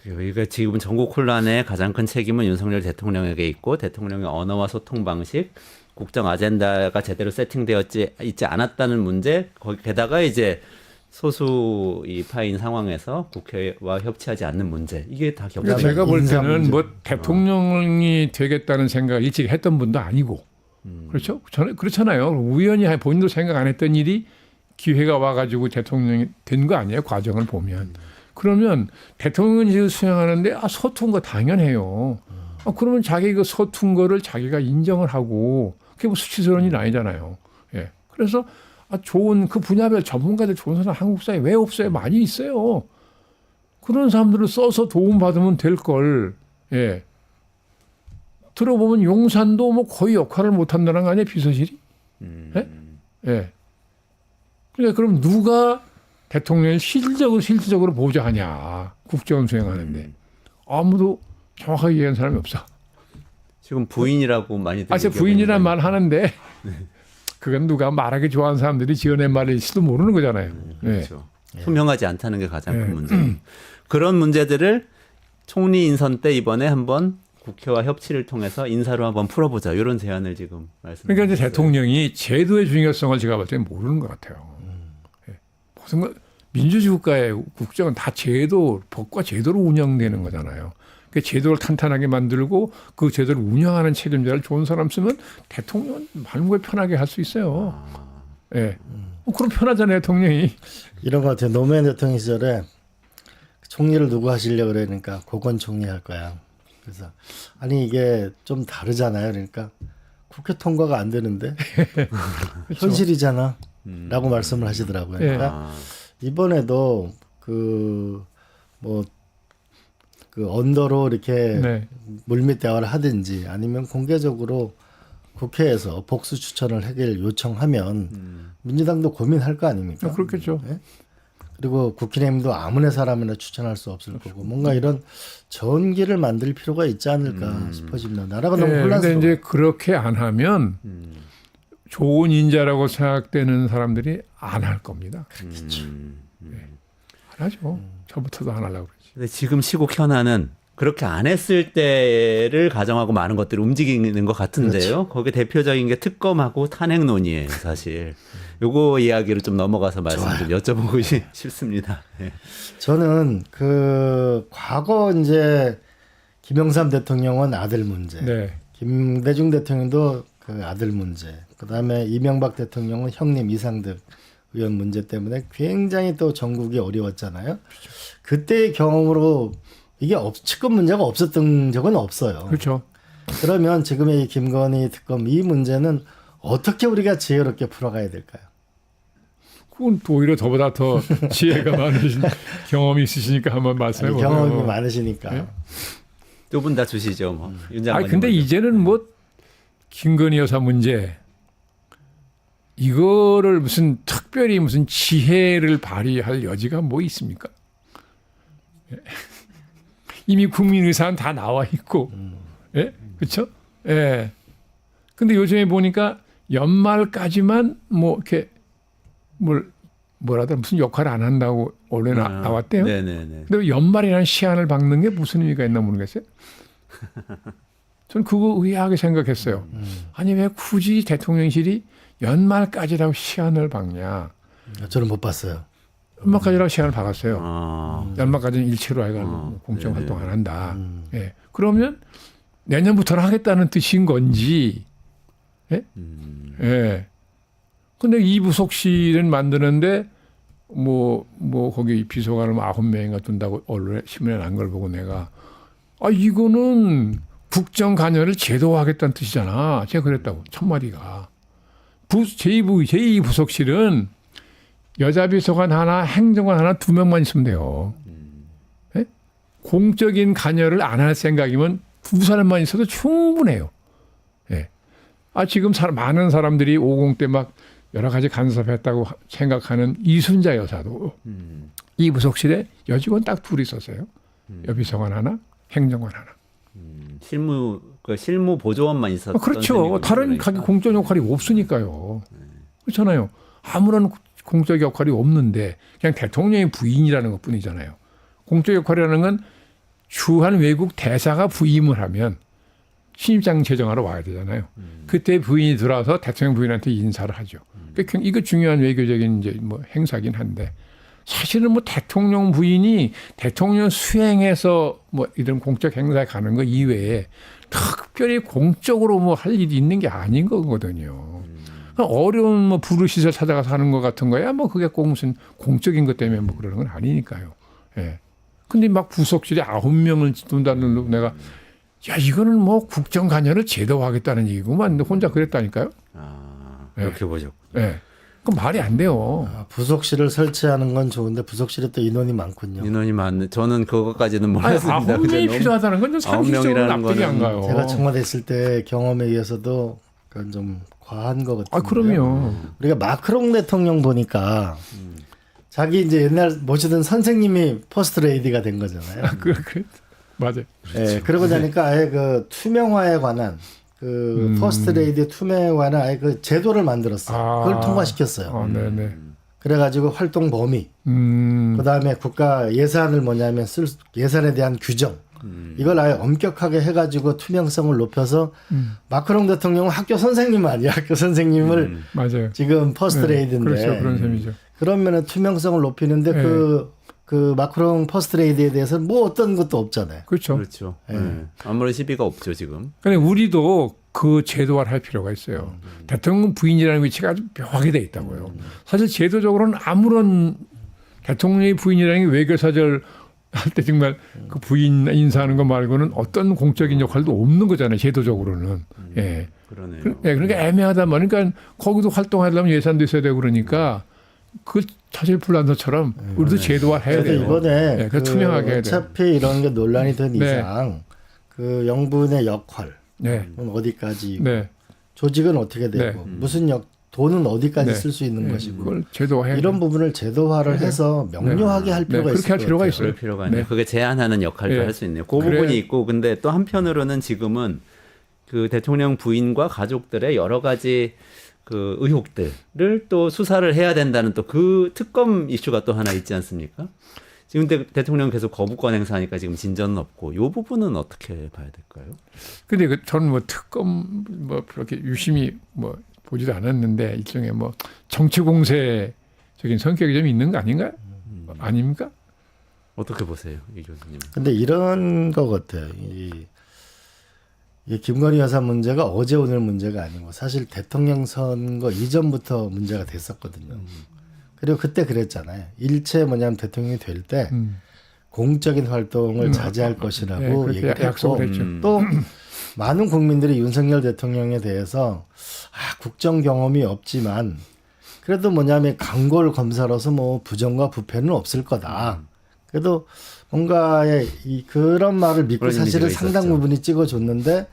그러니까 지금 전국 혼란의 가장 큰 책임은 윤석열 대통령에게 있고 대통령의 언어와 소통 방식, 국정 아젠다가 제대로 세팅되어 있지 않았다는 문제, 게다가 이제 소수 이 파인 상황에서 국회와 협치하지 않는 문제 이게 다 그러니까 겹쳐요. 제가 볼 인사 때는 문제. 뭐 대통령이 되겠다는 생각을 일찍 했던 분도 아니고 그렇죠? 저는 그렇잖아요. 우연히 본인도 생각 안 했던 일이 기회가 와가지고 대통령이 된 거 아니에요? 과정을 보면. 그러면 대통령직을 수행하는데 서툰 거 당연해요. 그러면 자기 그 서툰 거를 자기가 인정을 하고 그게 뭐 수치스러운 일 아니잖아요. 예. 그래서 좋은 그 분야별 전문가들 좋은 사람 한국 사회에 왜 없어요? 많이 있어요. 그런 사람들을 써서 도움받으면 될 걸. 예. 들어보면 용산도 뭐 거의 역할을 못 한다는 거 아니에요? 비서실이? 예? 예. 그러니까 그럼 누가 대통령을 실질적으로 보좌하냐. 국정을 수행하는데. 아무도 정확하게 얘기하는 사람이 없어. 지금 부인이라고 많이들 제가 부인이란 말 하는데 그건 누가 말하기 좋아하는 사람들이 지어낸 말일지도 모르는 거잖아요. 그렇죠. 소명하지 않다는 게 가장 큰 네. 문제. 그런 문제들을 총리 인선 때 이번에 한번 국회와 협치를 통해서 인사로 한번 풀어보자 이런 제안을 지금 말씀드렸어요. 그러니까 이제 대통령이 제도의 중요성을 제가 볼 때는 모르는 것 같아요. 예. 무슨 민주주의 국가의 국정은 다 제도, 법과 제도로 운영되는 거잖아요. 그 제도를 탄탄하게 만들고 그 제도를 운영하는 책임자를 좋은 사람 쓰면 대통령은 많은 걸 편하게 할 수 있어요. 예. 그럼 편하잖아요, 대통령이. 이런 것 같아요. 노무현 대통령 시절에 총리를 누구 하시려고 그러니까 고건 총리 할 거야. 그래서 아니 이게 좀 다르잖아요. 그러니까 국회 통과가 안 되는데 현실이잖아. 라고 말씀을 하시더라고요. 그러니까 이번에도 그 언더로 이렇게 네. 물밑 대화를 하든지 아니면 공개적으로 국회에서 복수 추천을 하길 요청하면 민주당도 고민할 거 아닙니까? 그렇겠죠. 네? 그리고 국민의힘도 아무나 사람이나 추천할 수 없을 거고 뭔가 이런 전기를 만들 필요가 있지 않을까 싶어집니다. 나라가 너무 그런데 혼란스러워. 이제 그렇게 안 하면 좋은 인자라고 생각되는 사람들이 안 할 겁니다. 안 하죠. 처음부터도 안 하려고 그러지. 근데 지금 시국 현안은 그렇게 안 했을 때를 가정하고 많은 것들이 움직이는 것 같은데요. 거기에 대표적인 게 특검하고 탄핵론이에요, 사실. 요거 이야기를 좀 넘어가서 말씀 좀 여쭤보고 싶습니다. 네. 저는 그 과거 이제 김영삼 대통령은 아들 문제, 네. 김대중 대통령도 그 아들 문제, 그다음에 이명박 대통령은 형님 이상득 의원 문제 때문에 굉장히 또 전국이 어려웠잖아요. 그때의 경험으로 이게 측근 문제가 없었던 적은 없어요. 그렇죠. 그러면 지금의 이 김건희 특검 이 문제는 어떻게 우리가 지혜롭게 풀어가야 될까요? 그건 또 오히려 저보다 더 지혜가 많으신 경험이 있으시니까 한번 말씀해 보세요. 경험이 많으시니까. 네? 두 분 다 주시죠, 뭐. 윤 장관님. 근데 먼저. 이제는 뭐 김건희 여사 문제 이거를 무슨 특별히 무슨 지혜를 발휘할 여지가 뭐 있습니까? 예. 이미 국민의사는 다 나와 있고, 예, 그렇죠? 예. 근데 요즘에 보니까 연말까지만 뭐 이렇게 뭐라든 무슨 역할을 안 한다고 언론에 나왔대요. 네네네. 근데 왜 연말이라는 시한을 박는 게 무슨 의미가 있나 모르겠어요. 저는 그거 의아하게 생각했어요. 아니 왜 굳이 대통령실이 연말까지라고 시한을 박냐. 저는 못 봤어요. 연말까지라고 시한을 박았어요. 연말까지는 일체로 하여간 공정 네네. 활동 안 한다. 예. 그러면 내년부터는 하겠다는 뜻인 건지. 예? 예. 근데 이 부속실을 만드는데 거기 비서관을 9명인가 둔다고 언론에 신문에 난 걸 보고 내가 이거는 국정 관여를 제도화하겠다는 뜻이잖아. 제가 그랬다고. 첫 마디가. 제2 부속실은 여자 비서관 하나, 행정관 하나 2명만 있으면 돼요. 예? 공적인 관여를 안 할 생각이면 2사람만 있어도 충분해요. 예. 지금 많은 사람들이 50 때 막 여러 가지 간섭했다고 생각하는 이순자 여사도 이 부속실에 여직원 딱 2 있었어요. 여비서관 하나, 행정관 하나. 실무 보조원만 있었던 그렇죠. 셈이군요, 다른 그러니까. 공적 역할이 없으니까요. 그렇잖아요. 아무런 공적 역할이 없는데 그냥 대통령의 부인이라는 것뿐이잖아요. 공적 역할이라는 건 주한 외국 대사가 부임을 하면 신입장 제정하러 와야 되잖아요. 그때 부인이 들어와서 대통령 부인한테 인사를 하죠. 이거 중요한 외교적인 이제 행사긴 한데 사실은 뭐 대통령 부인이 대통령 수행해서 뭐 이런 공적 행사에 가는 거 이외에 특별히 공적으로 뭐 할 일이 있는 게 아닌 거거든요. 어려운 뭐 부르시설 찾아가서 하는 것 같은 거야. 뭐 그게 꼭 무슨 공적인 것 때문에 뭐 그러는 건 아니니까요. 예. 근데 막 부속실에 9명을 둔다는 내가 야 이거는 뭐 국정관여를 제도화하겠다는 얘기구만. 혼자 그랬다니까요. 아, 예. 그렇게 보죠. 예. 그럼 말이 안 돼요. 부속실을 설치하는 건 좋은데 부속실에 또 인원이 많군요. 인원이 많네. 저는 그것까지는 아니, 몰랐습니다. 9명이 너무- 필요하다는 건 상식적으로 9명이라는 납득이 안 거는 가요. 제가 청와대 있을 때 경험에 의해서도 그건 좀 과한 것 같아요. 아, 그럼요. 우리가 마크롱 대통령 보니까 자기 이제 옛날 모시던 선생님이 퍼스트 레이디가 된 거잖아요. 맞아요. 예, 그러고 나니까 아예 그 투명화에 관한 그 퍼스트 레이디 투명화에 관한 아예 그 제도를 만들었어요. 그걸 통과시켰어요. 네네. 그래가지고 활동 범위, 그 다음에 국가 예산을 뭐냐면 예산에 대한 규정, 이걸 아예 엄격하게 해가지고 투명성을 높여서 마크롱 대통령은 학교 선생님 아니야. 학교 선생님을 맞아요. 지금 퍼스트 레이디인데 그렇죠. 그런 셈이죠. 그러면은 투명성을 높이는데 네. 그 마크롱 퍼스트 레이디에 대해서는 뭐 어떤 것도 없잖아요. 그렇죠. 그렇죠. 예. 아무런 시비가 없죠 지금. 근데 우리도 그 제도화를 할 필요가 있어요. 대통령 부인이라는 위치가 아주 묘하게 돼 있다고요. 사실 제도적으로는 아무런 대통령의 부인이라는 게 외교사절 할 때 정말 그 부인 인사하는 거 말고는 어떤 공적인 역할도 없는 거잖아요. 제도적으로는. 예. 그러네요. 예, 그러니까 애매하다 보니까 거기도 활동하려면 예산도 있어야 되고 그러니까 그 사실 불란서처럼 우리도 제도화 해야 그래서 돼요. 이번에 네, 그 투명하게 해야 돼요. 어차피 이런 게 논란이 된 네. 이상 그 영분의 역할은 네. 어디까지 네. 조직은 어떻게 되고 무슨 돈은 어디까지 네. 쓸 수 있는 네. 것이고 그걸 제도화해야 이런 돼요. 부분을 제도화를 해서 명료하게 할 필요가 그렇게 있을 할 것 필요가 같아요. 있어요. 그럴 필요가 있네요. 네. 그게 제한하는 역할도 네. 할 수 있네요. 그 그래야- 부분이 있고 근데 또 한편으로는 지금은 그 대통령 부인과 가족들의 여러 가지 그 의혹들을 또 수사를 해야 된다는 또 그 특검 이슈가 또 하나 있지 않습니까? 지금 대통령 계속 거부권 행사하니까 지금 진전은 없고 이 부분은 어떻게 봐야 될까요? 근데 저는 뭐 특검 뭐 그렇게 유심히 뭐 보지도 않았는데 일종의 뭐 정치 공세적인 성격이 좀 있는 거 아닌가요? 아닙니까? 어떻게 보세요, 이 교수님? 근데 이런 것 같아요. 이 김건희 여사 문제가 어제 오늘 문제가 아니고 사실 대통령 선거 이전부터 문제가 됐었거든요. 그리고 그때 그랬잖아요. 일체 뭐냐면 대통령이 될 때 공적인 활동을 자제할 것이라고 네, 그렇게 얘기를 했고 약속을 했죠. 또 많은 국민들이 윤석열 대통령에 대해서 국정 경험이 없지만 그래도 뭐냐면 강골 검사로서 뭐 부정과 부패는 없을 거다. 그래도 뭔가의 그런 말을 믿고 그런 사실은 이미지가 상당 있었죠. 부분이 찍어줬는데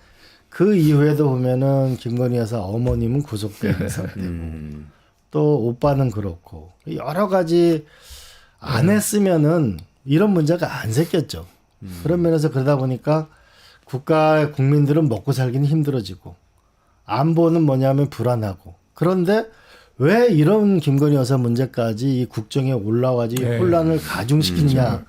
그 이후에도 보면은 김건희 여사 어머님은 구속된 상태고 또 오빠는 그렇고 여러 가지 안 했으면은 이런 문제가 안 생겼죠. 그런 면에서 그러다 보니까 국가 국민들은 먹고 살기는 힘들어지고 안보는 뭐냐면 불안하고 그런데 왜 이런 김건희 여사 문제까지 이 국정에 올라와지 네. 혼란을 가중시키느냐라는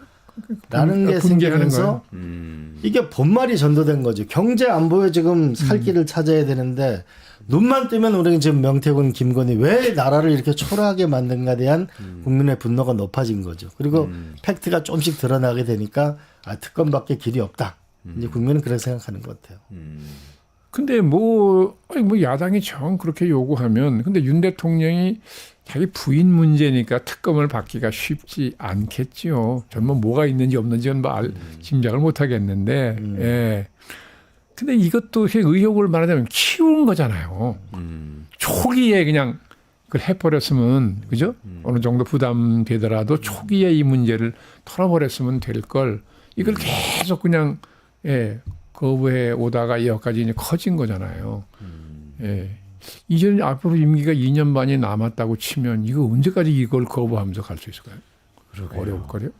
게 분개하는 생기면서 거예요. 이게 본말이 전도된 거죠. 경제 안보에 지금 살 길을 찾아야 되는데 눈만 뜨면 우리는 지금 명태균, 김건희 왜 나라를 이렇게 초라하게 만든가에 대한 국민의 분노가 높아진 거죠. 그리고 팩트가 조금씩 드러나게 되니까 특검밖에 길이 없다. 이제 국민은 그렇게 생각하는 것 같아요. 근데 뭐 야당이 정 그렇게 요구하면 근데 윤 대통령이 자기 부인 문제니까 특검을 받기가 쉽지 않겠지요. 정말 뭐가 있는지 없는지는 짐작을 못 하겠는데. 예. 근데 이것도 의혹을 말하자면 키운 거잖아요. 초기에 그냥 그걸 해버렸으면 그죠? 어느 정도 부담되더라도 초기에 이 문제를 털어버렸으면 될 걸 이걸 계속 그냥 거부해 오다가 여기까지 이제 커진 거잖아요. 예. 이제 앞으로 임기가 2년 반이 남았다고 치면 이거 언제까지 이걸 거부하면서 갈 수 있을까요? 어려울 거요.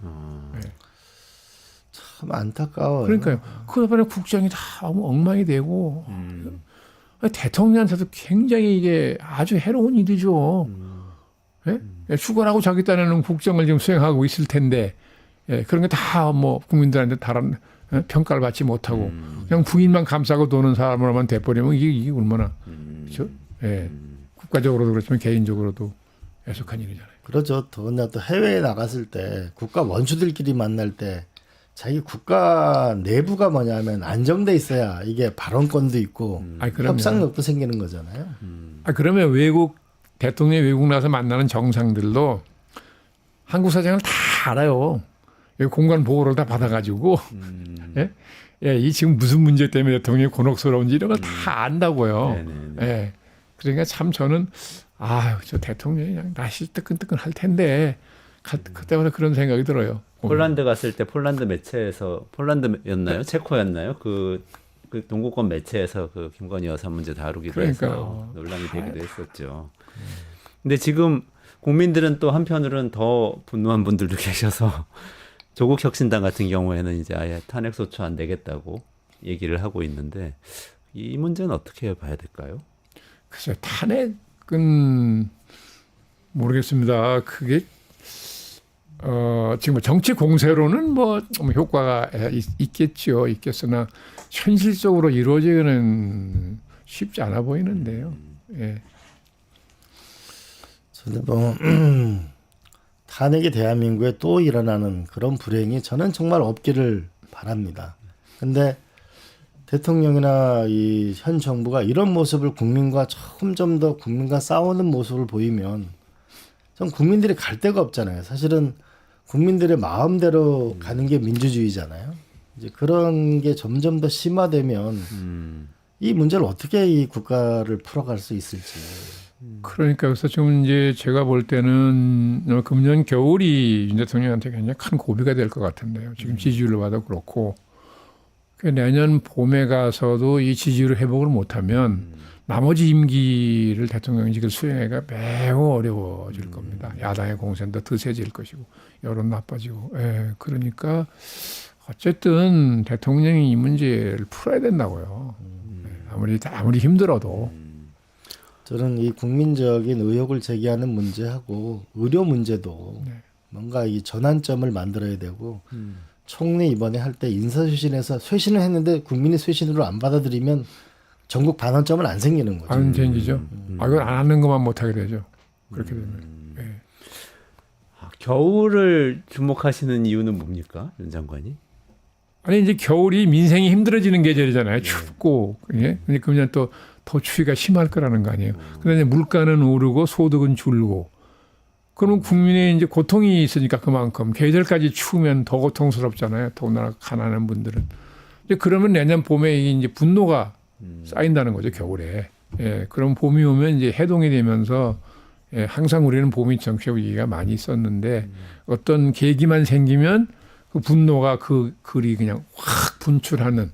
참 안타까워요. 그러니까요. 그다음에 국정이 다 엉망이 되고 대통령한테도 굉장히 이게 아주 해로운 일이죠. 예? 죽어라고 자기 딴에는 국정을 지금 수행하고 있을 텐데 그런 게 다 뭐 국민들한테 다른 평가를 받지 못하고 그냥 부인만 감싸고 도는 사람으로만 돼버리면 이게 얼마나 그렇죠? 예. 국가적으로도 그렇지만 개인적으로도 애석한 일이잖아요. 그러죠. 더군다나 또 해외에 나갔을 때 국가 원수들끼리 만날 때 자기 국가 내부가 뭐냐면 안정돼 있어야 이게 발언권도 있고 아니, 그럼요. 협상력도 생기는 거잖아요. 그러면 대통령이 외국 나서 만나는 정상들도 한국 사정을 다 알아요. 여기 공간 보고를 다 받아가지고 예? 예, 이 지금 무슨 문제 때문에 대통령이 곤혹스러운지 이런 걸 다 안다고요. 네네네. 예. 그러니까 참 저는 저 대통령이 그냥 날씨 뜨끈뜨끈 할 텐데 그때마다 그런 생각이 들어요. 폴란드 갔을 때 폴란드 매체에서 폴란드였나요? 체코였나요? 그 동구권 매체에서 그 김건희 여사 문제 다루기도 해서 그러니까요. 논란이 되기도 했었죠. 근데 지금 국민들은 또 한편으로는 더 분노한 분들도 계셔서 조국 혁신당 같은 경우에는 이제 아예 탄핵 소추 안 되겠다고 얘기를 하고 있는데 이 문제는 어떻게 봐야 될까요? 글쎄요, 탄핵은 모르겠습니다. 그게 지금 정치 공세로는 뭐 효과가 있겠죠. 있겠으나 현실적으로 이루어지기는 쉽지 않아 보이는데요. 예. 저는 뭐 탄핵이 대한민국에 또 일어나는 그런 불행이 저는 정말 없기를 바랍니다. 근데 대통령이나 이 현 정부가 이런 모습을 국민과 점점 더 국민과 싸우는 모습을 보이면 전 국민들이 갈 데가 없잖아요. 사실은 국민들의 마음대로 가는 게 민주주의잖아요. 이제 그런 게 점점 더 심화되면 이 문제를 어떻게 이 국가를 풀어갈 수 있을지. 그러니까 그래서 지금 이제 제가 볼 때는 금년 겨울이 윤 대통령한테 굉장히 큰 고비가 될 것 같은데요. 지금 지지율을 봐도 그렇고 내년 봄에 가서도 이 지지율을 회복을 못하면 나머지 임기를 대통령직을 수행하기가 매우 어려워질 겁니다. 야당의 공세도 더 세질 것이고 여론 나빠지고. 예, 그러니까 어쨌든 대통령이 이 문제를 풀어야 된다고요. 아무리 힘들어도. 저는 이 국민적인 의혹을 제기하는 문제하고 의료 문제도 뭔가 이 전환점을 만들어야 되고 총리 이번에 할 때 인사쇄신에서 쇄신을 했는데 국민이 쇄신으로 안 받아들이면 전국 반환점은 안 생기는 거죠. 안 생기죠. 이건 안 하는 것만 못하게 되죠. 그렇게 되면. 예. 겨울을 주목하시는 이유는 뭡니까, 윤 장관이? 아니 이제 겨울이 민생이 힘들어지는 계절이잖아요. 춥고. 예? 근데 그러면 또 더 추위가 심할 거라는 거 아니에요. 근데 이제 물가는 오르고 소득은 줄고. 그러면 국민의 이제 고통이 있으니까 그만큼 계절까지 추우면 더 고통스럽잖아요. 더구나 가난한 분들은. 이제 그러면 내년 봄에 이제 분노가 쌓인다는 거죠. 겨울에. 예, 그럼 봄이 오면 이제 해동이 되면서 예, 항상 우리는 봄이 정치적 얘기가 많이 있었는데 어떤 계기만 생기면 그 분노가 그 글이 그냥 확 분출하는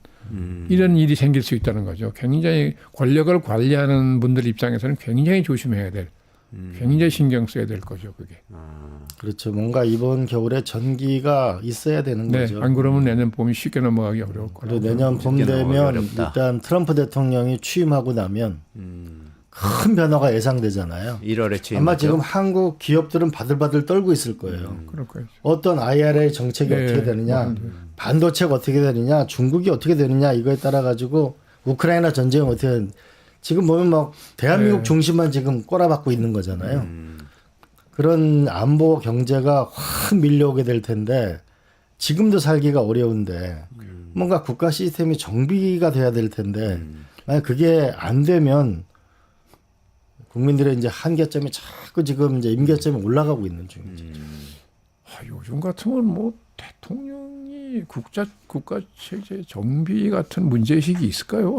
이런 일이 생길 수 있다는 거죠. 굉장히 권력을 관리하는 분들 입장에서는 굉장히 조심해야 될, 굉장히 신경 써야 될 거죠. 그게. 그렇죠. 뭔가 이번 겨울에 전기가 있어야 되는 네, 거죠. 안 그러면 내년 봄이 쉽게 넘어가기 어려울 거라고. 그리고 내년 봄 쉽게 넘어가기 되면 어렵다. 일단 트럼프 대통령이 취임하고 나면 큰 변화가 예상되잖아요. 1월에 취임. 아마 지금 한국 기업들은 바들바들 떨고 있을 거예요. 그럴 거예요. 어떤 IRA 정책이 네, 어떻게 되느냐, 반도체가 어떻게 되느냐, 중국이 어떻게 되느냐 이거에 따라 가지고 우크라이나 전쟁이 어떻게 되는 지금 보면 막 대한민국 네. 중심만 지금 꼬라박고 있는 거잖아요. 그런 안보 경제가 확 밀려오게 될 텐데 지금도 살기가 어려운데 뭔가 국가 시스템이 정비가 돼야 될 텐데 만약 그게 안 되면 국민들의 이제 한계점이 자꾸 지금 이제 임계점이 올라가고 있는 중이죠. 요즘 같으면 뭐 대통령이 국가 체제 정비 같은 문제의식이 있을까요?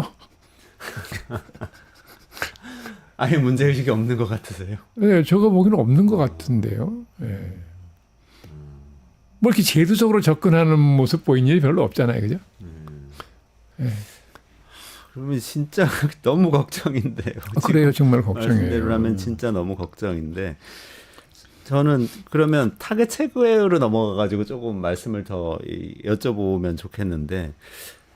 아예 문제의식이 없는 것 같으세요? 네, 저거 보기는 없는 것 같은데요. 네. 뭐 이렇게 제도적으로 접근하는 모습 보이는 일이 별로 없잖아요, 그죠? 네. 그러면 진짜 너무 걱정인데요. 그래요, 정말 걱정이에요. 말씀대로라면 진짜 너무 걱정인데 저는 그러면 타겟 체계로 넘어가가지고 조금 말씀을 더 여쭤보면 좋겠는데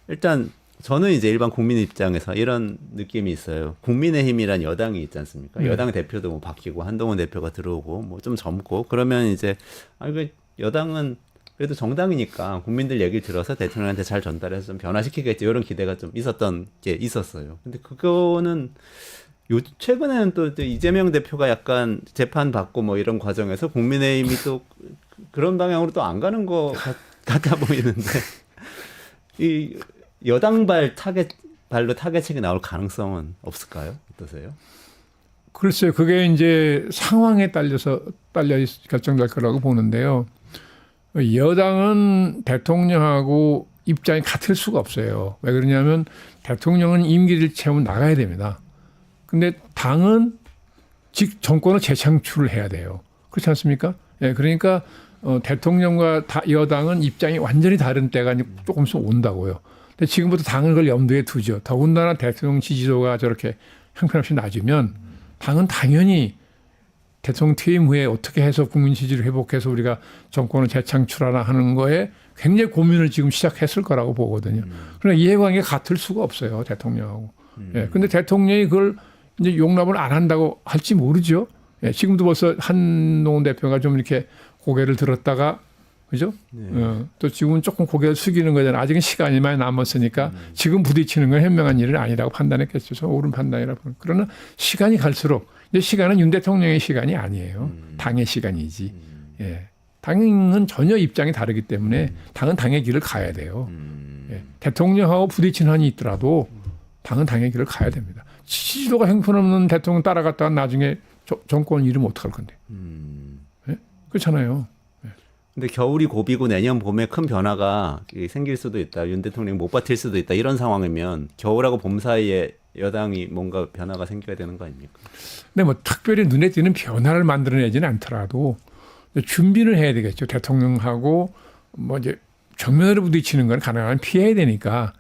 일단 저는 이제 일반 국민 입장에서 이런 느낌이 있어요. 국민의힘이란 여당이 있지 않습니까? 여당 대표도 뭐 바뀌고 한동훈 대표가 들어오고 뭐 좀 젊고 그러면 이제 이거 여당은 그래도 정당이니까 국민들 얘기를 들어서 대통령한테 잘 전달해서 좀 변화시키겠지 이런 기대가 좀 있었던 게 있었어요. 근데 그거는 최근에는 또 이재명 대표가 약간 재판 받고 뭐 이런 과정에서 국민의힘이 또 그런 방향으로 또 안 가는 것 같아 보이는데 이 여당발 발로 타겟책이 나올 가능성은 없을까요? 어떠세요? 글쎄요, 그게 이제 상황에 딸려 결정될 거라고 보는데요. 여당은 대통령하고 입장이 같을 수가 없어요. 왜 그러냐면 대통령은 임기를 채우면 나가야 됩니다. 근데 당은 정권을 재창출을 해야 돼요. 그렇지 않습니까? 예, 그러니까 대통령과 여당은 입장이 완전히 다른 때가 조금씩 온다고요. 근데 지금부터 당은 그걸 염두에 두죠. 더군다나 대통령 지지도가 저렇게 형편없이 낮으면 당은 당연히 대통령 퇴임 후에 어떻게 해서 국민 지지를 회복해서 우리가 정권을 재창출하나 하는 거에 굉장히 고민을 지금 시작했을 거라고 보거든요. 그러나 이해관계가 같을 수가 없어요, 대통령하고. 예, 근데 대통령이 그걸 이제 용납을 안 한다고 할지 모르죠. 예, 지금도 벌써 한동훈 대표가 좀 이렇게 고개를 들었다가 그죠? 네. 또 지금은 조금 고개를 숙이는 거잖아요. 아직은 시간이 많이 남았으니까 지금 부딪히는 건 현명한 일은 아니라고 판단했겠죠. 저 옳은 판단이라고. 그러나 시간이 갈수록 이제 시간은 윤 대통령의 시간이 아니에요. 당의 시간이지. 예. 당은 전혀 입장이 다르기 때문에 당은 당의 길을 가야 돼요. 예. 대통령하고 부딪히는 한이 있더라도 당은 당의 길을 가야 됩니다. 지지도가 형편없는 대통령 따라갔다가 나중에 정권 잃으면 어떡할 건데. 예? 그렇잖아요. 근데 겨울이 고비고 내년 봄에 큰 변화가 생길 수도 있다. 윤 대통령이 못 버틸 수도 있다. 이런 상황이면 겨울하고 봄 사이에 여당이 뭔가 변화가 생겨야 되는 거 아닙니까? 근데 뭐 특별히 눈에 띄는 변화를 만들어내지는 않더라도 준비를 해야 되겠죠. 대통령하고 뭐 이제 정면으로 부딪히는 건 가능하면 피해야 되니까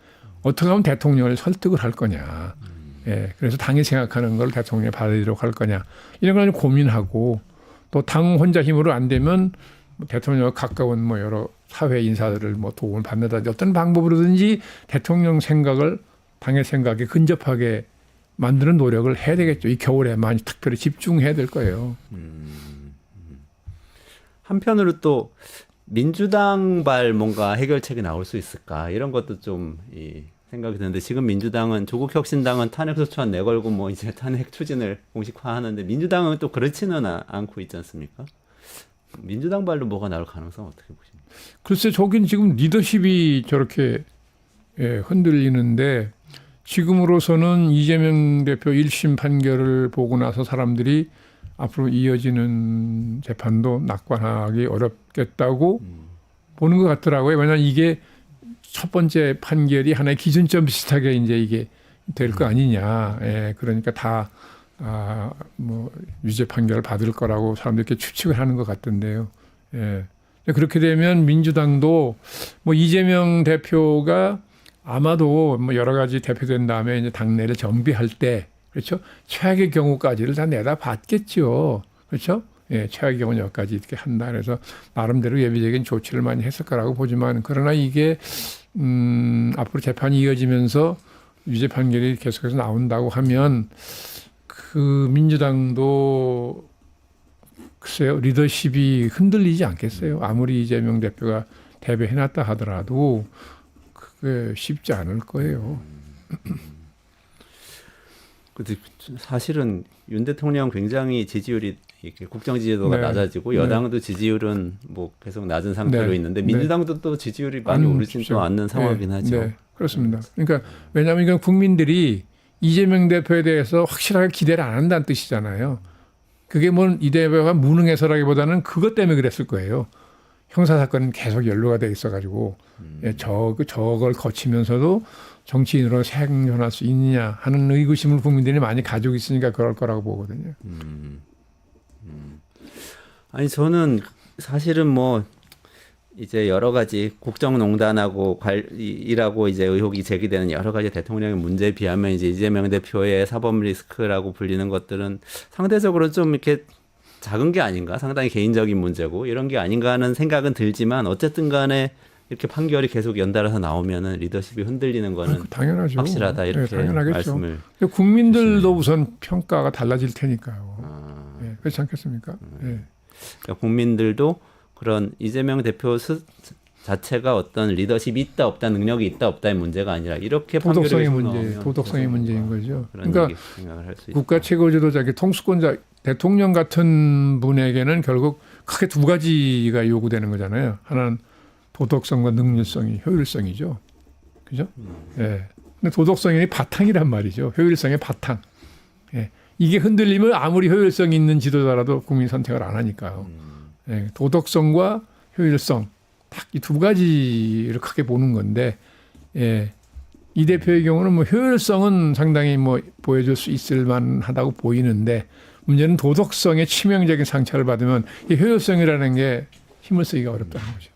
어떻게 하면 대통령을 설득을 할 거냐. 예, 그래서 당이 생각하는 걸 대통령이 받아들이도록 할 거냐. 이런 걸 고민하고 또 당 혼자 힘으로 안 되면 대통령과 가까운 뭐 여러 사회 인사들을 뭐 도움을 받는다든지 어떤 방법으로든지 대통령 생각을 당의 생각에 근접하게 만드는 노력을 해야 되겠죠. 이 겨울에 많이 특별히 집중해야 될 거예요. 한편으로 또 민주당발 뭔가 해결책이 나올 수 있을까 이런 것도 좀 생각이 드는데 지금 민주당은 조국혁신당은 탄핵소추안 내걸고 뭐 이제 탄핵 추진을 공식화하는데 민주당은 또 그렇지는 않고 있지 않습니까? 민주당 발로 뭐가 나올 가능성 어떻게 보십니까? 글쎄 저긴 지금 리더십이 저렇게 흔들리는데 지금으로서는 이재명 대표 1심 판결을 보고 나서 사람들이 앞으로 이어지는 재판도 낙관하기 어렵겠다고 보는 것 같더라고요. 왜냐하면 이게 첫 번째 판결이 하나의 기준점 비슷하게 이제 이게 될 거 아니냐. 예, 그러니까 다 뭐 유죄 판결을 받을 거라고 사람들이 이렇게 추측을 하는 것 같던데요. 예. 그렇게 되면 민주당도 뭐 이재명 대표가 아마도 뭐 여러 가지 대표된 다음에 이제 당내를 정비할 때 그렇죠. 최악의 경우까지를 다 내다 봤겠죠. 그렇죠. 예, 최악의 경우 여기까지 이렇게 한다. 그래서 나름대로 예비적인 조치를 많이 했을 거라고 보지만 그러나 이게 앞으로 재판이 이어지면서 유죄 판결이 계속해서 나온다고 하면 그 민주당도 글쎄요 리더십이 흔들리지 않겠어요. 아무리 이재명 대표가 대배해놨다 하더라도 그게 쉽지 않을 거예요. 근데 사실은 윤 대통령 굉장히 지지율이 이렇게 국정 지지도가 네. 낮아지고 여당도 지지율은 뭐 계속 낮은 상태로 네. 있는데 네. 민주당도 또 지지율이 많이 오르진 또 않는 상황이긴 네. 하죠. 네. 그렇습니다. 그러니까 왜냐하면 이건 국민들이 이재명 대표에 대해서 확실하게 기대를 안 한다는 뜻이잖아요. 그게 뭐 이 대표가 무능해서라기보다는 그것 때문에 그랬을 거예요. 형사사건은 계속 연루가 돼 있어가지고 저걸 거치면서도 정치인으로 생존할 수 있느냐 하는 의구심을 국민들이 많이 가지고 있으니까 그럴 거라고 보거든요. 아니 저는 사실은 뭐 이제 여러 가지 국정농단하고 일하고 이제 의혹이 제기되는 여러 가지 대통령의 문제에 비하면 이제 이재명 대표의 사법 리스크라고 불리는 것들은 상대적으로 좀 이렇게 작은 게 아닌가, 상당히 개인적인 문제고 이런 게 아닌가 하는 생각은 들지만 어쨌든 간에 이렇게 판결이 계속 연달아서 나오면은 리더십이 흔들리는 거는 당연하죠. 확실하다 이렇게 당연하겠죠. 말씀을. 국민들도 우선 평가가 달라질 테니까요. 네, 그렇지 않겠습니까? 네. 그러니까 국민들도 그런 이재명 대표 자체가 어떤 리더십이 있다 없다 능력이 있다 없다의 문제가 아니라 이렇게 도덕성의 판결이 문제, 나오면 도덕성의 문제인 거죠. 그런 그러니까 얘기 생각을 할 수 있다. 국가 최고 지도자, 통수권자, 대통령 같은 분에게는 결국 크게 두 가지가 요구되는 거잖아요. 하나는 도덕성과 능률성이, 효율성이죠. 그죠? 예. 근데 도덕성이 바탕이란 말이죠. 효율성의 바탕. 예. 이게 흔들리면 아무리 효율성 있는 지도자라도 국민 선택을 안 하니까요. 예. 도덕성과 효율성, 딱 이 두 가지를 크게 보는 건데, 예. 이 대표의 경우는 뭐 효율성은 상당히 뭐 보여줄 수 있을 만하다고 보이는데, 문제는 도덕성의 치명적인 상처를 받으면 이 효율성이라는 게 힘을 쓰기가 어렵다는 거죠.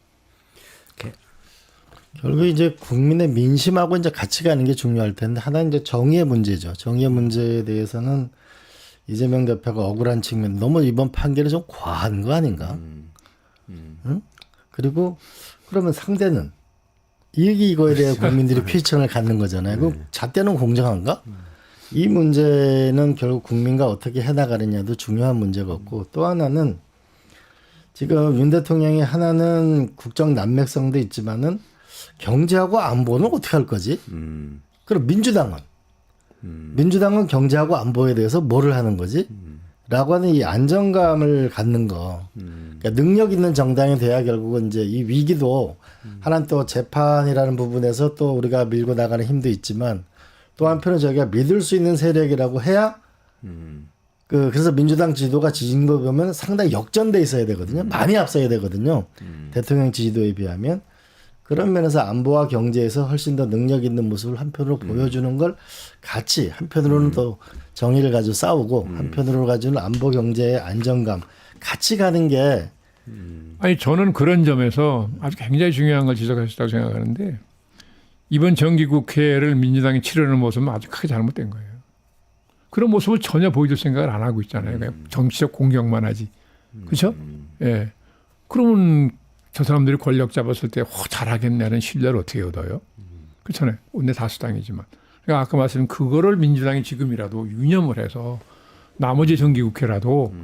결국 이제 국민의 민심하고 이제 같이 가는 게 중요할 텐데 하나는 이제 정의의 문제죠. 정의의 문제에 대해서는 이재명 대표가 억울한 측면, 너무 이번 판결이 좀 과한 거 아닌가? 응? 그리고 그러면 상대는 이거에 대해 국민들이 퀘스천을 갖는 거잖아요. 그 잣대는 공정한가? 이 문제는 결국 국민과 어떻게 해나가느냐도 중요한 문제가 없고, 또 하나는 지금 윤 대통령이 하나는 국정 난맥성도 있지만은 경제하고 안보는 어떻게 할 거지? 그럼 민주당은 경제하고 안보에 대해서 뭐를 하는 거지? 라고 하는 이 안정감을 갖는 거. 그러니까 능력 있는 정당이 돼야 결국은 이제 이 위기도 하나는 또 재판이라는 부분에서 또 우리가 밀고 나가는 힘도 있지만, 또 한편은 저희가 믿을 수 있는 세력이라고 해야 그래서 민주당 지지도가 지진거 보면 상당히 역전돼 있어야 되거든요. 많이 앞서야 되거든요. 대통령 지지도에 비하면. 그런 면에서 안보와 경제에서 훨씬 더 능력 있는 모습을 한편으로 보여주는 걸 같이, 한편으로는 또 정의를 가지고 싸우고 한편으로 가지고는 안보 경제의 안정감 같이 가는 게. 아니, 저는 그런 점에서 아주 굉장히 중요한 걸 지적하셨다고 생각하는데, 이번 정기국회를 민주당이 치르는 모습은 아주 크게 잘못된 거예요. 그런 모습을 전혀 보여줄 생각을 안 하고 있잖아요. 그냥 정치적 공격만 하지. 그렇죠? 예. 그러면 저 사람들이 권력 잡았을 때 잘하겠냐는 신뢰를 어떻게 얻어요? 그렇잖아요. 원내 다수당이지만. 그러니까 아까 말씀드린 그거를 민주당이 지금이라도 유념을 해서 나머지 정기국회라도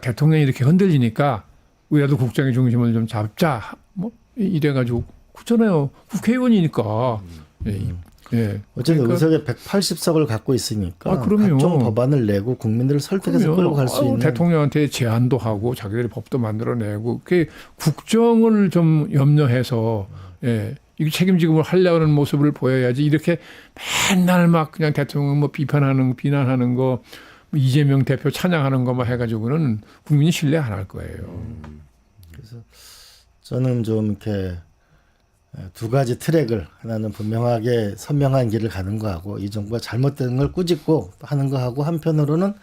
대통령이 이렇게 흔들리니까 우리라도 국정의 중심을 좀 잡자. 뭐 이래가지고 그렇잖아요. 국회의원이니까. 예. 어쨌든 그러니까, 의석에 180석을 갖고 있으니까 그럼요. 각종 법안을 내고 국민들을 설득해서 끌고 갈 수 있는. 대통령한테 제안도 하고 자기들이 법도 만들어내고, 그게 국정을 좀 염려해서 이게 책임지고 하려는 모습을 보여야지, 이렇게 맨날 막 그냥 대통령 뭐 비난하는 거, 뭐 이재명 대표 찬양하는 거만 해가지고는 국민이 신뢰 안 할 거예요. 그래서 저는 좀 이렇게 두 가지 트랙을, 하나는 분명하게 선명한 길을 가는 거하고 이 정부가 잘못된 걸 꾸짖고 하는 거하고, 한편으로는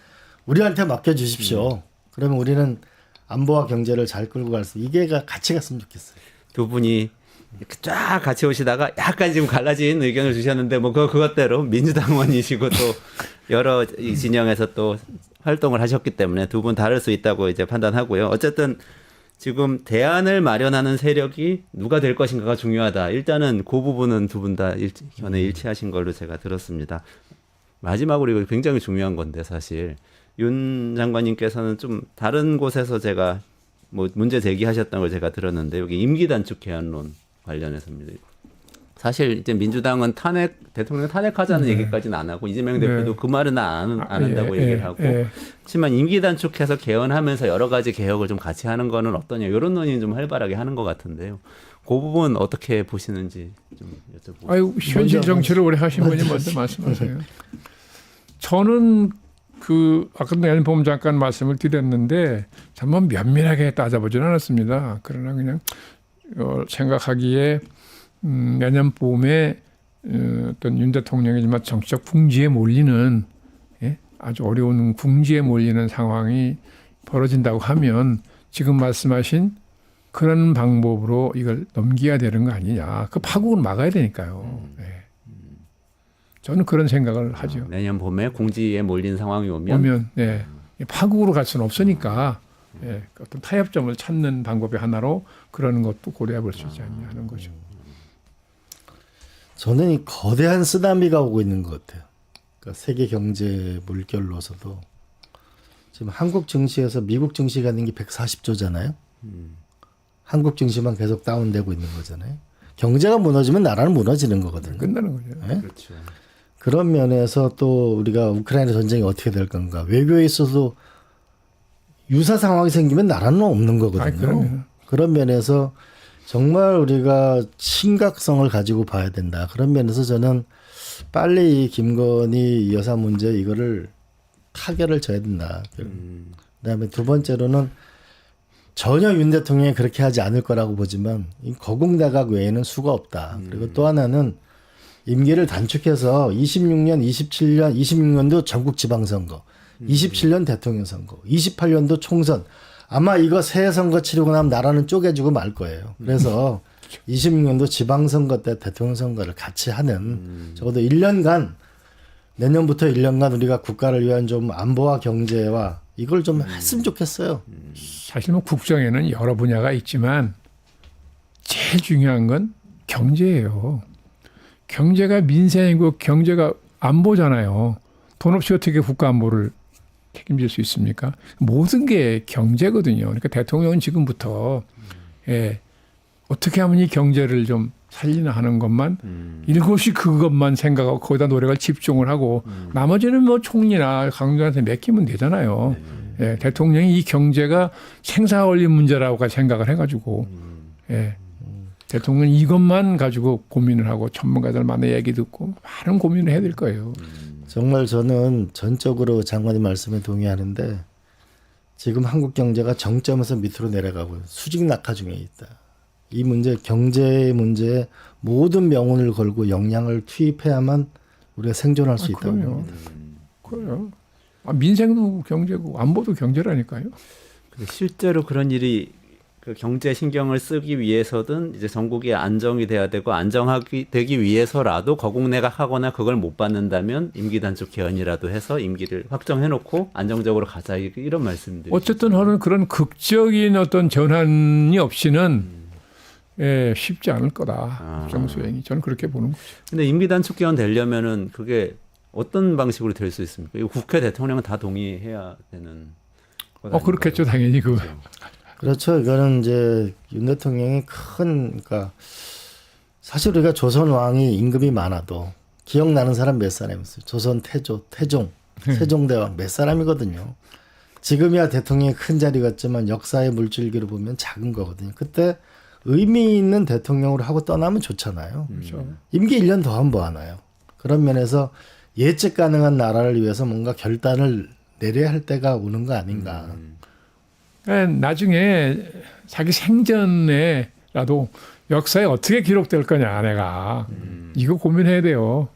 우리한테 맡겨주십시오. 그러면 우리는 안보와 경제를 잘 끌고 갈 수, 이게 같이 갔으면 좋겠어요. 두 분이 이렇게 쫙 같이 오시다가 약간 지금 갈라진 의견을 주셨는데, 뭐 그것대로 민주당원이시고 또 여러 이 진영에서 또 활동을 하셨기 때문에 두 분 다를 수 있다고 이제 판단하고요. 어쨌든 지금 대안을 마련하는 세력이 누가 될 것인가가 중요하다. 일단은 그 부분은 두 분 다 견해 일치하신 걸로 제가 들었습니다. 마지막으로 이거 굉장히 중요한 건데, 사실 윤 장관님께서는 좀 다른 곳에서 제가 뭐 문제 제기하셨던 걸 제가 들었는데, 여기 임기 단축 개헌론 관련해서입니다. 사실 이제 민주당은 대통령 탄핵하자는 얘기까지는 안 하고, 이재명 대표도 그 말은 안 한다고 얘기를 하고, 하지만 임기 단축해서 개헌하면서 여러 가지 개혁을 좀 같이 하는 거는 어떠냐, 이런 논의는 좀 활발하게 하는 것 같은데요. 그 부분 어떻게 보시는지 좀 여쭤보고. 아유, 현실 정치를 오래 하신 분이 먼저 말씀하세요. 저는 아까 연보험 잠깐 말씀을 드렸는데, 정말 면밀하게 따져보지는 않았습니다. 그러나 그냥 생각하기에 내년 봄에 어떤 윤 대통령이지만 정치적 궁지에 몰리는, 아주 어려운 궁지에 몰리는 상황이 벌어진다고 하면 지금 말씀하신 그런 방법으로 이걸 넘겨야 되는 거 아니냐. 그 파국을 막아야 되니까요. 저는 그런 생각을 하죠. 내년 봄에 궁지에 몰린 상황이 오면 파국으로 갈 수는 없으니까 어떤 타협점을 찾는 방법의 하나로 그러는 것도 고려해 볼 수 있지 않냐 하는 거죠. 저는 이 거대한 쓰나미가 오고 있는 것 같아요. 그러니까 세계 경제 물결로서도 지금 한국 증시에서 미국 증시 가는 게 140조잖아요. 한국 증시만 계속 다운되고 있는 거잖아요. 경제가 무너지면 나라는 무너지는 거거든요. 끝나는 거죠. 네? 그렇죠. 그런 면에서 또 우리가 우크라이나 전쟁이 어떻게 될 건가. 외교에 있어서 유사 상황이 생기면 나라는 없는 거거든요. 그럼요. 그런 면에서 정말 우리가 심각성을 가지고 봐야 된다. 그런 면에서 저는 빨리 이 김건희 여사 문제 이거를 타결을 져야 된다. 그다음에 두 번째로는 전혀 윤 대통령이 그렇게 하지 않을 거라고 보지만 이 거국내각 외에는 수가 없다. 그리고 또 하나는 임기를 단축해서 26년, 27년, 26년도 전국 지방선거, 27년 대통령 선거, 28년도 총선. 아마 이거 새해 선거 치르고 나면 나라는 쪼개지고 말 거예요. 그래서 26년도 지방선거 때 대통령 선거를 같이 하는 적어도 1년간 내년부터 1년간 우리가 국가를 위한 좀 안보와 경제와 이걸 좀 했으면 좋겠어요. 사실 뭐 국정에는 여러 분야가 있지만 제일 중요한 건 경제예요. 경제가 민생이고 경제가 안보잖아요. 돈 없이 어떻게 국가 안보를 책임질 수 있습니까? 모든 게 경제거든요. 그러니까 대통령은 지금부터 어떻게 하면 이 경제를 좀 살리나 하는 것만 일곱시 그것만 생각하고 거기다 노력을 집중을 하고 나머지는 뭐 총리나 강조한테 맡기면 되잖아요. 예, 대통령이 이 경제가 생사 올린 문제라고 생각을 해가지고 대통령은 이것만 가지고 고민을 하고 전문가들 만나 얘기 듣고 많은 고민을 해야 될 거예요. 정말 저는 전적으로 장관님 말씀에 동의하는데 지금 한국 경제가 정점에서 밑으로 내려가고 수직 낙하 중에 있다. 이 문제, 경제 문제에 모든 명운을 걸고 역량을 투입해야만 우리가 생존할 수 있다고 그럼요. 봅니다. 그래요. 민생도 경제고 안보도 경제라니까요. 근데 실제로 그런 일이 그 경제 신경을 쓰기 위해서든 이제 전국이 안정이 돼야 되고 안정하기 되기 위해서라도 거국내각하거나 그걸 못 받는다면 임기 단축 개헌이라도 해서 임기를 확정해놓고 안정적으로 가자 이런 말씀들. 어쨌든 하는 그런 극적인 어떤 전환이 없이는 쉽지 않을 거다. 국정 수행이 저는 그렇게 보는 거죠. 근데 임기 단축 개헌 되려면은 그게 어떤 방식으로 될 수 있습니까? 이거 국회 대통령은 다 동의해야 되는. 그렇겠죠, 당연히 그거. 그렇죠. 이거는 이제 윤 대통령이 그러니까 사실 우리가 조선 왕이 임금이 많아도 기억나는 사람 몇 사람 있어요. 조선 태종, 세종대왕 몇 사람이거든요. 지금이야 대통령이 큰 자리 같지만 역사의 물줄기로 보면 작은 거거든요. 그때 의미 있는 대통령으로 하고 떠나면 좋잖아요. 그렇죠. 임기 1년 더 하면 뭐 하나요? 그런 면에서 예측 가능한 나라를 위해서 뭔가 결단을 내려야 할 때가 오는 거 아닌가. 나중에 자기 생전에라도 역사에 어떻게 기록될 거냐 내가 이거 고민해야 돼요.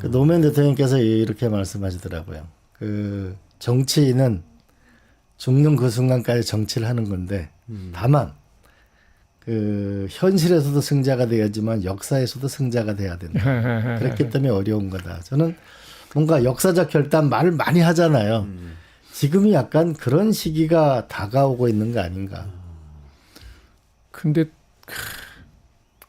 그 노무현 대통령께서 이렇게 말씀하시더라고요. 그 정치인은 죽는 그 순간까지 정치를 하는 건데 다만 그 현실에서도 승자가 되야지만 역사에서도 승자가 돼야 된다. 그렇기 때문에 어려운 거다. 저는 뭔가 역사적 결단 말을 많이 하잖아요. 지금이 약간 그런 시기가 다가오고 있는 거 아닌가. 근데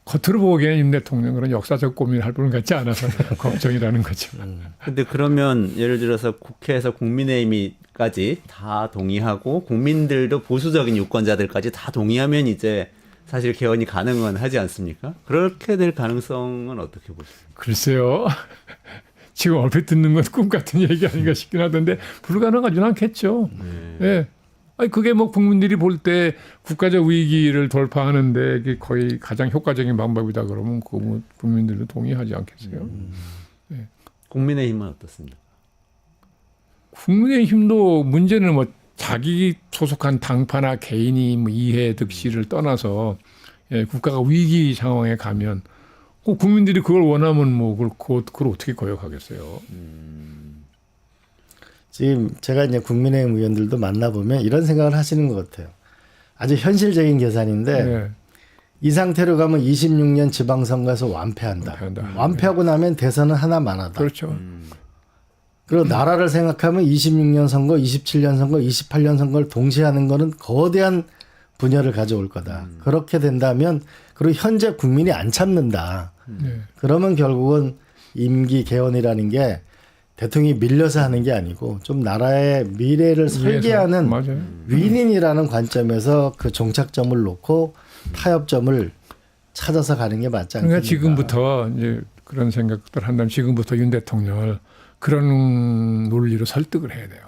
겉으로 보기에는 임 대통령 그런 역사적 고민을 할 분 같지 않아서 걱정이라는 거죠. 근데 그러면 예를 들어서 국회에서 국민의힘이까지 다 동의하고 국민들도 보수적인 유권자들까지 다 동의하면 이제 사실 개헌이 가능은 하지 않습니까? 그렇게 될 가능성은 어떻게 보십니까? 글쎄요. 지금 얼핏 듣는 건 꿈 같은 얘기 아닌가 싶긴 하던데 불가능하지는 않겠죠. 예. 아니 그게 뭐 국민들이 볼 때 국가적 위기를 돌파하는데 이게 거의 가장 효과적인 방법이다 그러면 그 뭐 국민들도 동의하지 않겠어요. 예. 국민의힘은 어떻습니까? 국민의힘도 문제는 뭐 자기 소속한 당파나 개인이 뭐 이해 득실을 떠나서 국가가 위기 상황에 가면 꼭 국민들이 그걸 원하면 뭐 그걸 어떻게 거역하겠어요. 지금 제가 이제 국민의힘 의원들도 만나보면 이런 생각을 하시는 것 같아요. 아주 현실적인 계산인데 이 상태로 가면 26년 지방선거에서 완패한다. 완패하고 나면 대선은 하나만 하다. 그렇죠. 그리고 나라를 생각하면 26년 선거, 27년 선거, 28년 선거를 동시에 하는 거는 거대한 분열을 가져올 거다. 그렇게 된다면 그리고 현재 국민이 안 참는다. 그러면 결국은 임기 개헌이라는 게 대통령이 밀려서 하는 게 아니고 좀 나라의 미래를 설계하는 맞아요. 윈윈이라는 관점에서 그 종착점을 놓고 타협점을 찾아서 가는 게 맞지 않습니까? 그러니까 지금부터 이제 그런 생각들 한다면 지금부터 윤 대통령을 그런 논리로 설득을 해야 돼요.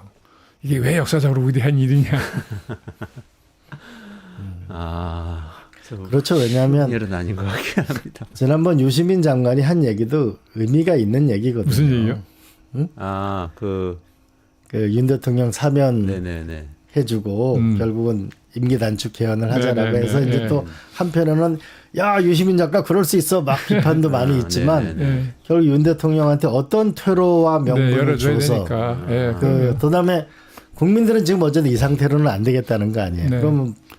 이게 왜 역사적으로 위대한 일이냐. 그렇죠. 왜냐하면 일은 아닌 것 같긴 합니다. 지난번 유시민 장관이 한 얘기도 의미가 있는 얘기거든요. 무슨 얘기요? 그 윤 대통령 사면 네네네. 해주고 결국은 임기 단축 개헌을 하자라고 네네네. 해서 이제 또 한편으로는 야 유시민 작가 그럴 수 있어 막 비판도 많이 있지만 네네네. 결국 윤 대통령한테 어떤 퇴로와 명분을 열어줘야 줘서 되니까. 예, 그다음에 국민들은 지금 어쨌든 이 상태로는 안 되겠다는 거 아니에요. 네.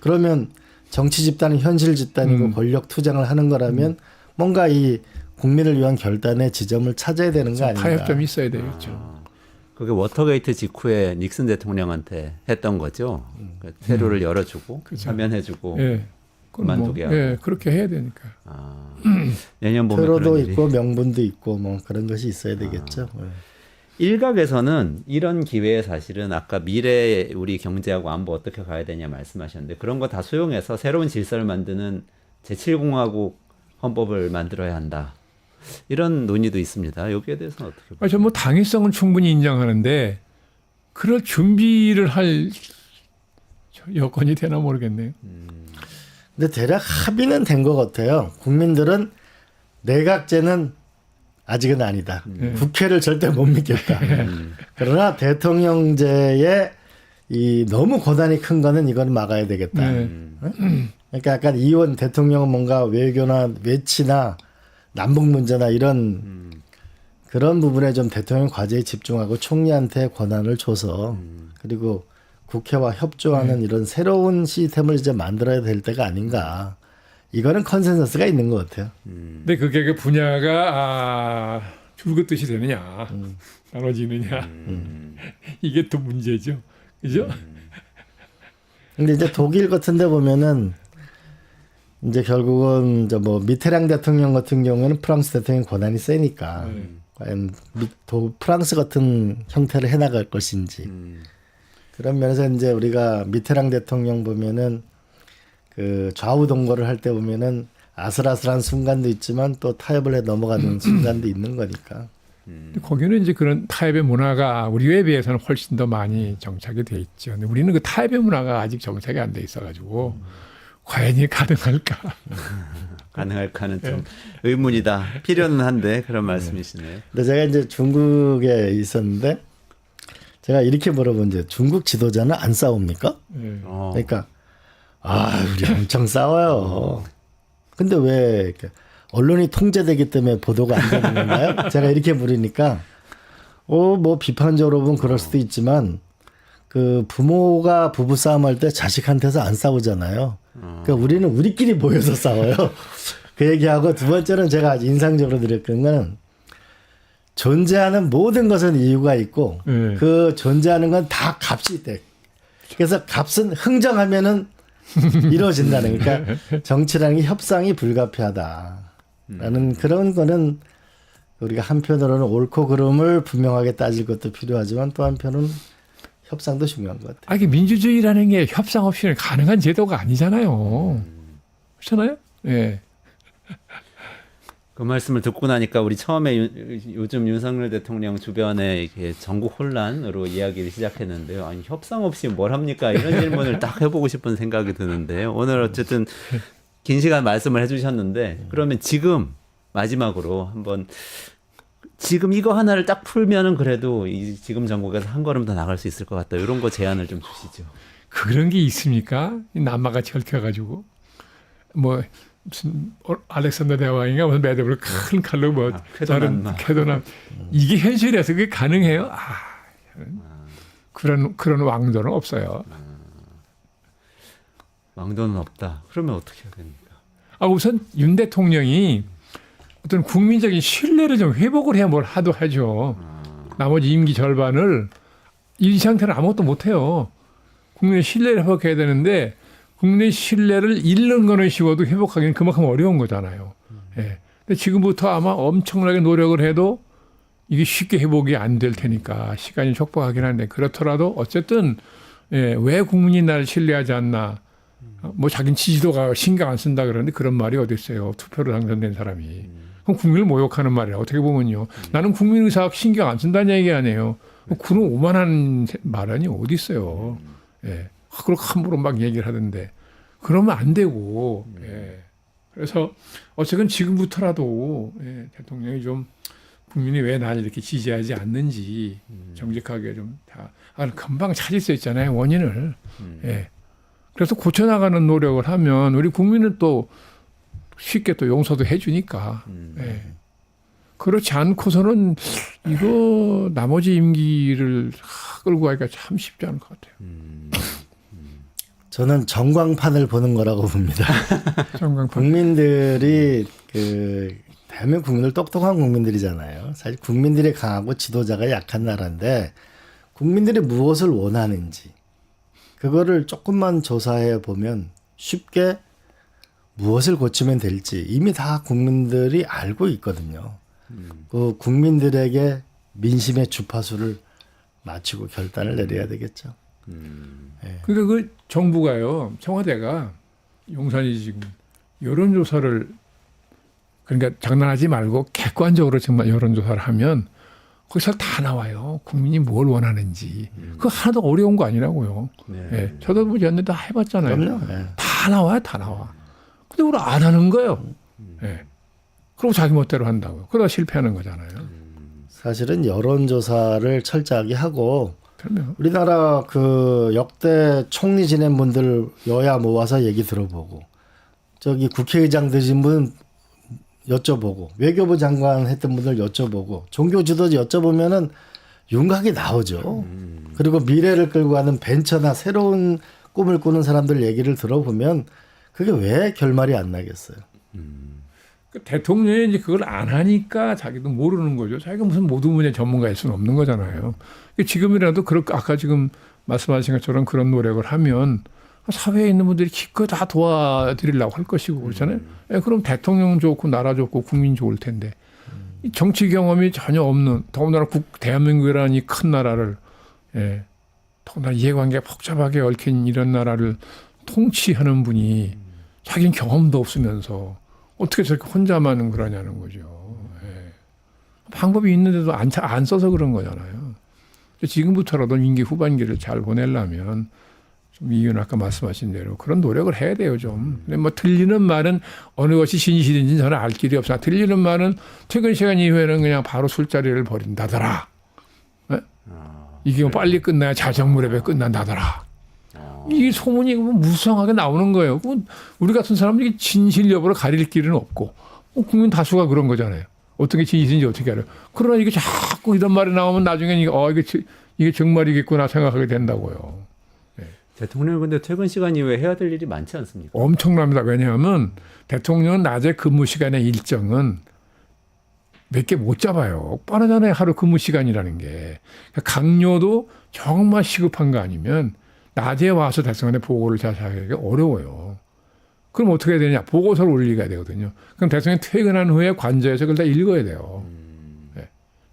그러면 정치 집단은 현실 집단이고 권력 투쟁을 하는 거라면 뭔가 이 국민을 위한 결단의 지점을 찾아야 되는 거 아닌가. 타협점이 있어야 되겠죠. 그게 워터게이트 직후에 닉슨 대통령한테 했던 거죠. 그러니까 퇴로를 열어주고 그렇죠. 사면해주고 예. 그만두게 하고. 예, 그렇게 해야 되니까. 내년 봄에 퇴로도 그런 일이. 있고 명분도 있고 뭐 그런 것이 있어야 되겠죠. 네. 일각에서는 이런 기회에 사실은 아까 미래 우리 경제하고 안보 어떻게 가야 되냐 말씀하셨는데 그런 거 다 수용해서 새로운 질서를 만드는 제7공화국 헌법을 만들어야 한다. 이런 논의도 있습니다. 여기에 대해서는 어떻게 보세요? 뭐 당위성은 충분히 인정하는데 그럴 준비를 할 여건이 되나 모르겠네요. 근데 대략 합의는 된 것 같아요. 국민들은 내각제는 아직은 아니다. 국회를 절대 못 믿겠다. 그러나 대통령제의 이 너무 고단이 큰 거는 이건 막아야 되겠다. 네. 그러니까 약간 이원 대통령은 뭔가 외교나 외치나 남북 문제나 이런 그런 부분에 좀 대통령 과제에 집중하고 총리한테 권한을 줘서 그리고 국회와 협조하는 이런 새로운 시스템을 이제 만들어야 될 때가 아닌가. 이거는 컨센서스가 있는 것 같아요. 근데 그게 그 분야가 줄긋듯이 되느냐, 나눠지느냐, 이게 또 문제죠. 그죠? 근데 이제 독일 같은 데 보면은 이제 결국은 이제 뭐 미테랑 대통령 같은 경우에는 프랑스 대통령 권한이 세니까 과연 프랑스 같은 형태를 해나갈 것인지 그런 면에서 이제 우리가 미테랑 대통령 보면은 그 좌우 동거를 할 때 보면은 아슬아슬한 순간도 있지만 또 타협을 해 넘어가는 순간도 있는 거니까. 거기는 이제 그런 타협의 문화가 우리에 비해서는 훨씬 더 많이 정착이 돼 있죠. 근데 우리는 그 타협의 문화가 아직 정착이 안 돼 있어가지고 과연 이게 가능할까? 가능할까는 좀 의문이다. 필요는 한데 그런 말씀이시네요. 근데 제가 이제 중국에 있었는데 제가 이렇게 물어본 적 중국 지도자는 안 싸웁니까? 그러니까 우리 엄청 싸워요. 근데 왜 이렇게 언론이 통제되기 때문에 보도가 안 되는 건가요? 제가 이렇게 물으니까 뭐 비판적으로 보면 그럴 수도 있지만 그 부모가 부부 싸움할 때 자식한테서 안 싸우잖아요. 그러니까 우리는 우리끼리 모여서 싸워요. 그 얘기하고 두 번째는 제가 아주 인상적으로 드렸던 거는 존재하는 모든 것은 이유가 있고 그 존재하는 건 다 값이 있대. 그래서 값은 흥정하면은 이루어진다는 그러니까 정치라는 게 협상이 불가피하다라는 그런 거는 우리가 한편으로는 옳고 그름을 분명하게 따질 것도 필요하지만 또 한편은 협상도 중요한 것 같아요. 이게 민주주의라는 게 협상 없이는 가능한 제도가 아니잖아요. 그렇잖아요? 예. 그 말씀을 듣고 나니까 우리 처음에 요즘 윤석열 대통령 주변에 이렇게 전국 혼란으로 이야기를 시작했는데요. 아니 협상 없이 뭘 합니까? 이런 질문을 딱 해보고 싶은 생각이 드는데요. 오늘 어쨌든 긴 시간 말씀을 해주셨는데 그러면 지금 마지막으로 한번 지금 이거 하나를 딱 풀면은 그래도 지금 정국에서 한 걸음 더 나갈 수 있을 것 같다. 이런 거 제안을 좀 주시죠. 그런 게 있습니까? 남마같이 얽혀가지고 뭐 무슨 알렉산더 대왕인가 무슨 매듭을 큰 칼로 뭐 쾌도난 이게 현실에서 그게 가능해요? 그런 왕도는 없어요. 왕도는 없다. 그러면 어떻게 해야 됩니까? 우선 윤 대통령이 어떤 국민적인 신뢰를 좀 회복을 해야 뭘 하도 하죠. 나머지 임기 절반을 이 상태는 아무것도 못해요. 국민의 신뢰를 회복해야 되는데 국민의 신뢰를 잃는 거는 쉬워도 회복하기는 그만큼 어려운 거잖아요. 예. 근데 지금부터 아마 엄청나게 노력을 해도 이게 쉽게 회복이 안 될 테니까 시간이 촉박하긴 한데 그렇더라도 어쨌든 왜 국민이 나를 신뢰하지 않나. 뭐 자기는 지지도가 신경 안 쓴다 그러는데 그런 말이 어디 있어요. 투표로 당선된 사람이. 그럼 국민을 모욕하는 말이에요. 어떻게 보면요. 나는 국민 의사 신경 안 쓴다는 얘기 아니에요. 그런 오만한 말이 어디 있어요. 예. 그렇게 함부로 막 얘기를 하던데 그러면 안 되고. 예. 그래서 어쨌든 지금부터라도 대통령이 좀 국민이 왜 나를 이렇게 지지하지 않는지 정직하게 좀 다 금방 찾을 수 있잖아요. 원인을. 예. 그래서 고쳐나가는 노력을 하면 우리 국민은 또 쉽게 또 용서도 해주니까. 예. 그렇지 않고서는 이거 나머지 임기를 끌고 가기가 참 쉽지 않을 것 같아요. 저는 전광판을 보는 거라고 봅니다. 국민들이 대한민국 국민들 똑똑한 국민들이잖아요. 사실 국민들이 강하고 지도자가 약한 나라인데 국민들이 무엇을 원하는지 그거를 조금만 조사해 보면 쉽게 무엇을 고치면 될지 이미 다 국민들이 알고 있거든요. 그 국민들에게 민심의 주파수를 맞추고 결단을 내려야 되겠죠. 네. 그러니까 그 정부가요, 청와대가 용산이 지금 여론조사를 그러니까 장난하지 말고 객관적으로 정말 여론조사를 하면 거기서 다 나와요. 국민이 뭘 원하는지. 그거 하나도 어려운 거 아니라고요. 네. 예. 저도 뭐 연대 다 해봤잖아요. 그럼요. 네. 다 나와요, 다 나와. 근데 우리 안 하는 거예요. 예. 그리고 자기 멋대로 한다고요. 그러다 실패하는 거잖아요. 사실은 여론조사를 철저하게 하고 그러면 우리나라 그 역대 총리 지낸 분들 여야 모아서 얘기 들어보고 저기 국회의장 되신 분 여쭤보고 외교부 장관 했던 분들 여쭤보고 종교 지도자 여쭤보면은 윤곽이 나오죠. 그리고 미래를 끌고 가는 벤처나 새로운 꿈을 꾸는 사람들 얘기를 들어보면 그게 왜 결말이 안 나겠어요. 그 대통령이 이제 그걸 안 하니까 자기도 모르는 거죠. 자기가 무슨 모든 분야 전문가일 수는 없는 거잖아요. 지금이라도 그렇게 아까 지금 말씀하신 것처럼 그런 노력을 하면 사회에 있는 분들이 기꺼이 다 도와드리려고 할 것이고 그렇잖아요. 그럼 대통령 좋고 나라 좋고 국민 좋을 텐데 이 정치 경험이 전혀 없는 더군다나 대한민국이라는 이 큰 나라를 더군다나 이해관계가 복잡하게 얽힌 이런 나라를 통치하는 분이 자기는 경험도 없으면서 어떻게 저렇게 혼자만 그러냐는 거죠. 방법이 있는데도 안 써서 그런 거잖아요. 지금부터라도 임기 후반기를 잘 보내려면 좀 이 의원 아까 말씀하신 대로 그런 노력을 해야 돼요 좀. 근데 뭐 들리는 말은 어느 것이 진실인지 저는 알 길이 없어. 들리는 말은 퇴근 시간 이후에는 그냥 바로 술자리를 벌인다더라. 이게 뭐 빨리 끝나야 자정무렵에 끝난다더라. 이 소문이 무성하게 나오는 거예요. 우리 같은 사람들이 진실 여부를 가릴 길은 없고 국민 다수가 그런 거잖아요. 어떻게 진실인지 어떻게 알아요. 그러나 이게 자꾸 이런 말이 나오면 나중에 이게 정말이겠구나 생각하게 된다고요. 대통령은 근데 퇴근 시간 이후에 해야 될 일이 많지 않습니까? 엄청납니다. 왜냐하면 대통령은 낮에 근무 시간의 일정은 몇 개 못 잡아요. 빠르잖아요. 하루 근무 시간이라는 게. 강요도 정말 시급한 거 아니면 낮에 와서 대통령한테 보고를 자세하게 어려워요. 그럼 어떻게 해야 되냐. 보고서를 올리게 되거든요. 그럼 대통령이 퇴근한 후에 관저에서 그걸 다 읽어야 돼요.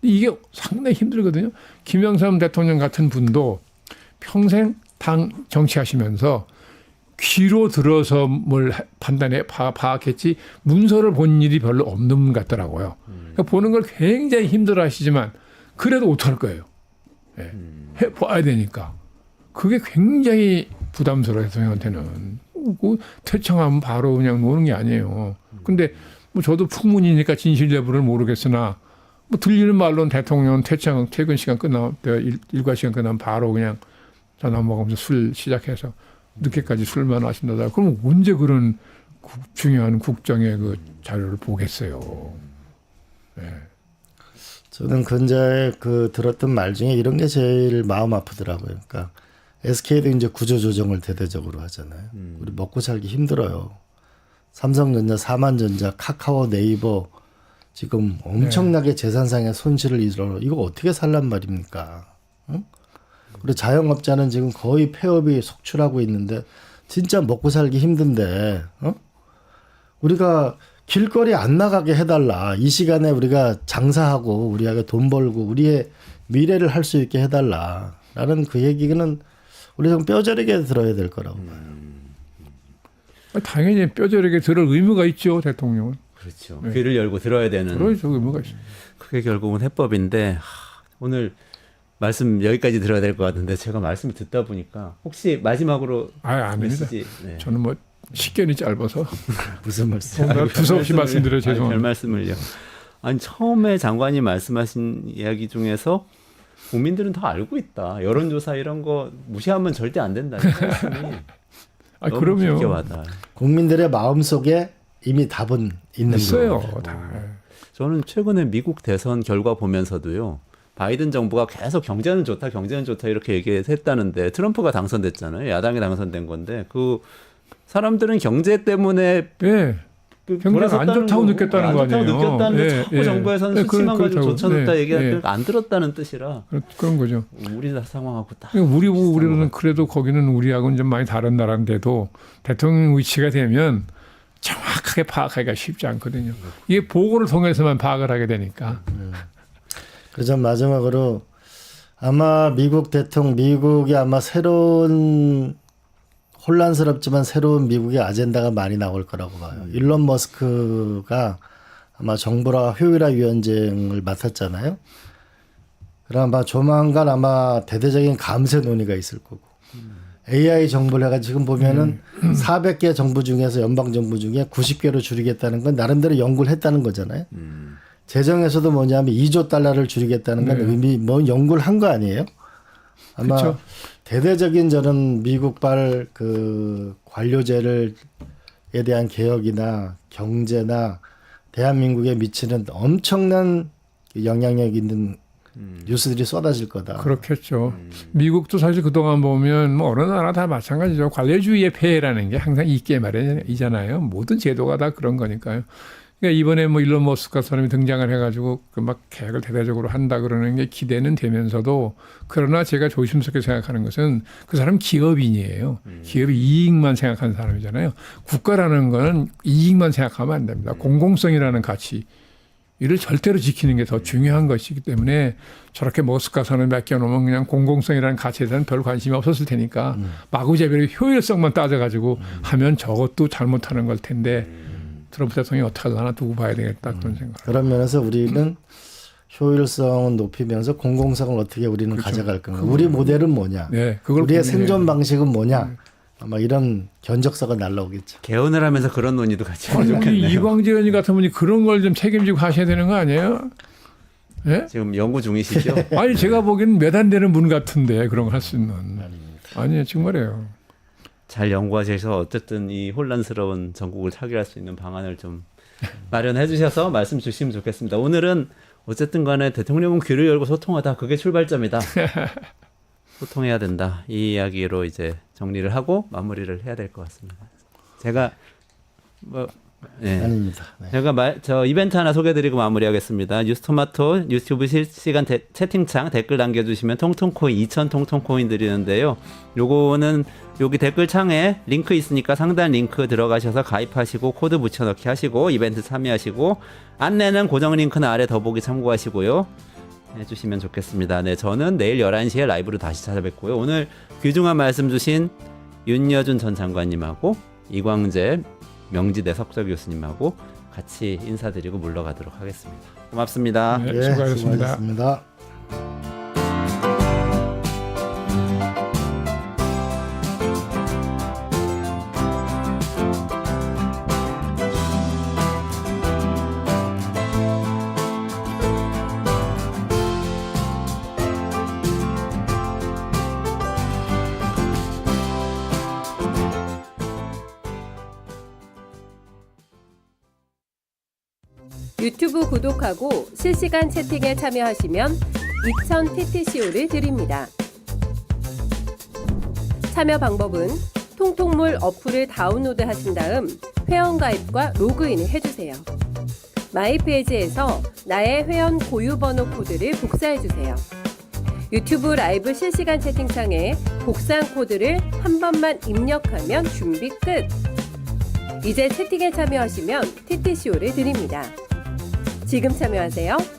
이게 상당히 힘들거든요. 김영삼 대통령 같은 분도 평생 당 정치하시면서 귀로 들어서 뭘 파악했지 문서를 본 일이 별로 없는 분 같더라고요. 그러니까 보는 걸 굉장히 힘들어 하시지만 그래도 못할 거예요. 해봐야 되니까. 그게 굉장히 부담스러워요, 대통령한테는. 퇴청하면 바로 그냥 노는 게 아니에요. 근데 뭐 저도 풍문이니까 진실 여부를 모르겠으나 뭐 들리는 말로는 대통령은 퇴근 시간 일과 시간 끝나면 바로 그냥 전화 먹으면서 술 시작해서 늦게까지 술만 하신다다. 그럼 언제 그런 중요한 국정의 그 자료를 보겠어요. 저는 근자에 들었던 말 중에 이런 게 제일 마음 아프더라고요. 그러니까 SK도 이제 구조조정을 대대적으로 하잖아요. 우리 먹고 살기 힘들어요. 삼성전자, 사만전자, 카카오, 네이버 지금 엄청나게 재산상의 손실을 일어요. 이거 어떻게 살란 말입니까? 응? 그리고 자영업자는 지금 거의 폐업이 속출하고 있는데 진짜 먹고 살기 힘든데 우리가 길거리 안 나가게 해달라. 이 시간에 우리가 장사하고 우리에게 돈 벌고 우리의 미래를 할 수 있게 해달라. 라는 그 얘기는 우리 좀 뼈저리게 들어야 될 거라고 봐요. 당연히 뼈저리게 들을 의무가 있죠, 대통령은. 그렇죠. 네. 귀를 열고 들어야 되는. 그러죠, 의무가 있어요. 그게 결국은 해법인데 오늘 말씀 여기까지 들어야 될 것 같은데 제가 말씀을 듣다 보니까 혹시 마지막으로 아닙니다. 메시지. 네. 저는 뭐 식견이 짧아서 무슨 말씀? 두서없이 말씀드려 별 죄송합니다. 말씀을요. 아니 처음에 장관이 말씀하신 이야기 중에서 국민들은 다 알고 있다. 여론조사 이런 거 무시하면 절대 안 된다. 너무 그럼요. 깊게 와닿아요. 국민들의 마음속에 이미 답은 있는 있어요. 거예요. 다. 저는 최근에 미국 대선 결과 보면서도요. 바이든 정부가 계속 경제는 좋다, 경제는 좋다 이렇게 얘기했다는데 트럼프가 당선됐잖아요. 야당이 당선된 건데 그 사람들은 경제 때문에 예. 경제가 안 좋다고 느꼈다는 거 아니에요. 안 좋다고 느꼈다는데 자꾸 정부에서는 수치만 가지고 그렇다고. 좋쳐놓다 얘기할 때 예. 안 들었다는 뜻이라 그런 거죠. 우리 상황하고 딱 우리는 그래도 거기는 우리하고는 좀 많이 다른 나라인데도 대통령 위치가 되면 정확하게 파악하기가 쉽지 않거든요. 이게 보고를 통해서만 파악을 하게 되니까. 그래서 마지막으로 아마 미국이 아마 새로운 혼란스럽지만 새로운 미국의 아젠다가 많이 나올 거라고 봐요. 일론 머스크가 아마 정보라 효율화 위원장을 맡았잖아요. 그럼 아마 조만간 아마 대대적인 감세 논의가 있을 거고. AI 정보를 해가 지금 보면은 400개 정부 중에서 연방 정부 중에 90개로 줄이겠다는 건 나름대로 연구를 했다는 거잖아요. 재정에서도 뭐냐면 2조 달러를 줄이겠다는 건 의미 뭐 연구를 한 거 아니에요? 아마 그쵸. 대대적인 저는 미국발 그 관료제를에 대한 개혁이나 경제나 대한민국에 미치는 엄청난 영향력 있는 뉴스들이 쏟아질 거다. 그렇겠죠. 미국도 사실 그동안 보면 뭐 어느 나라 다 마찬가지죠. 관료주의의 폐해라는 게 항상 있게 마련이잖아요. 모든 제도가 다 그런 거니까요. 그러니까 이번에 뭐 일론 머스크 사람이 등장을 해가지고 그 막 계획을 대대적으로 한다 그러는 게 기대는 되면서도 그러나 제가 조심스럽게 생각하는 것은 그 사람 기업인이에요. 기업이 이익만 생각하는 사람이잖아요. 국가라는 거는 이익만 생각하면 안 됩니다. 공공성이라는 가치. 이를 절대로 지키는 게 더 중요한 것이기 때문에 저렇게 머스크 선을 맡겨놓으면 그냥 공공성이라는 가치에 대한 별 관심이 없었을 테니까 마구잡이로 효율성만 따져가지고 하면 저것도 잘못하는 걸 텐데 트럼프 대통령이 어떻게 하나 두고 봐야 되겠다 그런 생각. 그런 면에서 우리는 효율성은 높이면서 공공성을 어떻게 우리는 그렇죠. 가져갈 건가. 우리 모델은 뭐냐. 네, 그걸 우리의 고민해야 생존 돼요. 방식은 뭐냐. 아마 이런 견적서가 날라오겠죠. 개헌을 하면서 그런 논의도 같이 하면 아니, 좋겠네요. 이광재 의원이 같은 분이 그런 걸 좀 책임지고 하셔야 되는 거 아니에요? 예? 지금 연구 중이시죠? 아니 제가 보기에는 몇 안 되는 분 같은데 그런 거 할 수 있는. 아니에요, 정말이에요. 잘 연구하셔서 어쨌든 이 혼란스러운 전국을 타결할 수 있는 방안을 좀 마련해 주셔서 말씀 주시면 좋겠습니다. 오늘은 어쨌든 간에 대통령은 귀를 열고 소통하다. 그게 출발점이다. 소통해야 된다. 이 이야기로 이제 정리를 하고 마무리를 해야 될 것 같습니다. 제가 아닙니다. 네. 제가 저 이벤트 하나 소개해드리고 마무리하겠습니다. 뉴스토마토 유튜브 실시간 채팅창 댓글 남겨주시면 통통코인 2,000 통통코인 드리는데요. 요거는 여기 댓글창에 링크 있으니까 상단 링크 들어가셔서 가입하시고 코드 붙여넣기 하시고 이벤트 참여하시고 안내는 고정 링크는 아래 더보기 참고하시고요. 해주시면 좋겠습니다. 네, 저는 내일 11시에 라이브로 다시 찾아뵙고요. 오늘 귀중한 말씀 주신 윤여준 전 장관님하고 이광재 명지대 석좌 교수님하고 같이 인사드리고 물러가도록 하겠습니다. 고맙습니다. 네, 예, 수고하셨습니다. 수고하셨습니다. 유튜브 구독하고 실시간 채팅에 참여하시면 2000 TTCO를 드립니다. 참여 방법은 통통물 어플을 다운로드 하신 다음 회원가입과 로그인을 해주세요. 마이페이지에서 나의 회원 고유번호 코드를 복사해주세요. 유튜브 라이브 실시간 채팅창에 복사한 코드를 한 번만 입력하면 준비 끝! 이제 채팅에 참여하시면 TTCO를 드립니다. 지금 참여하세요.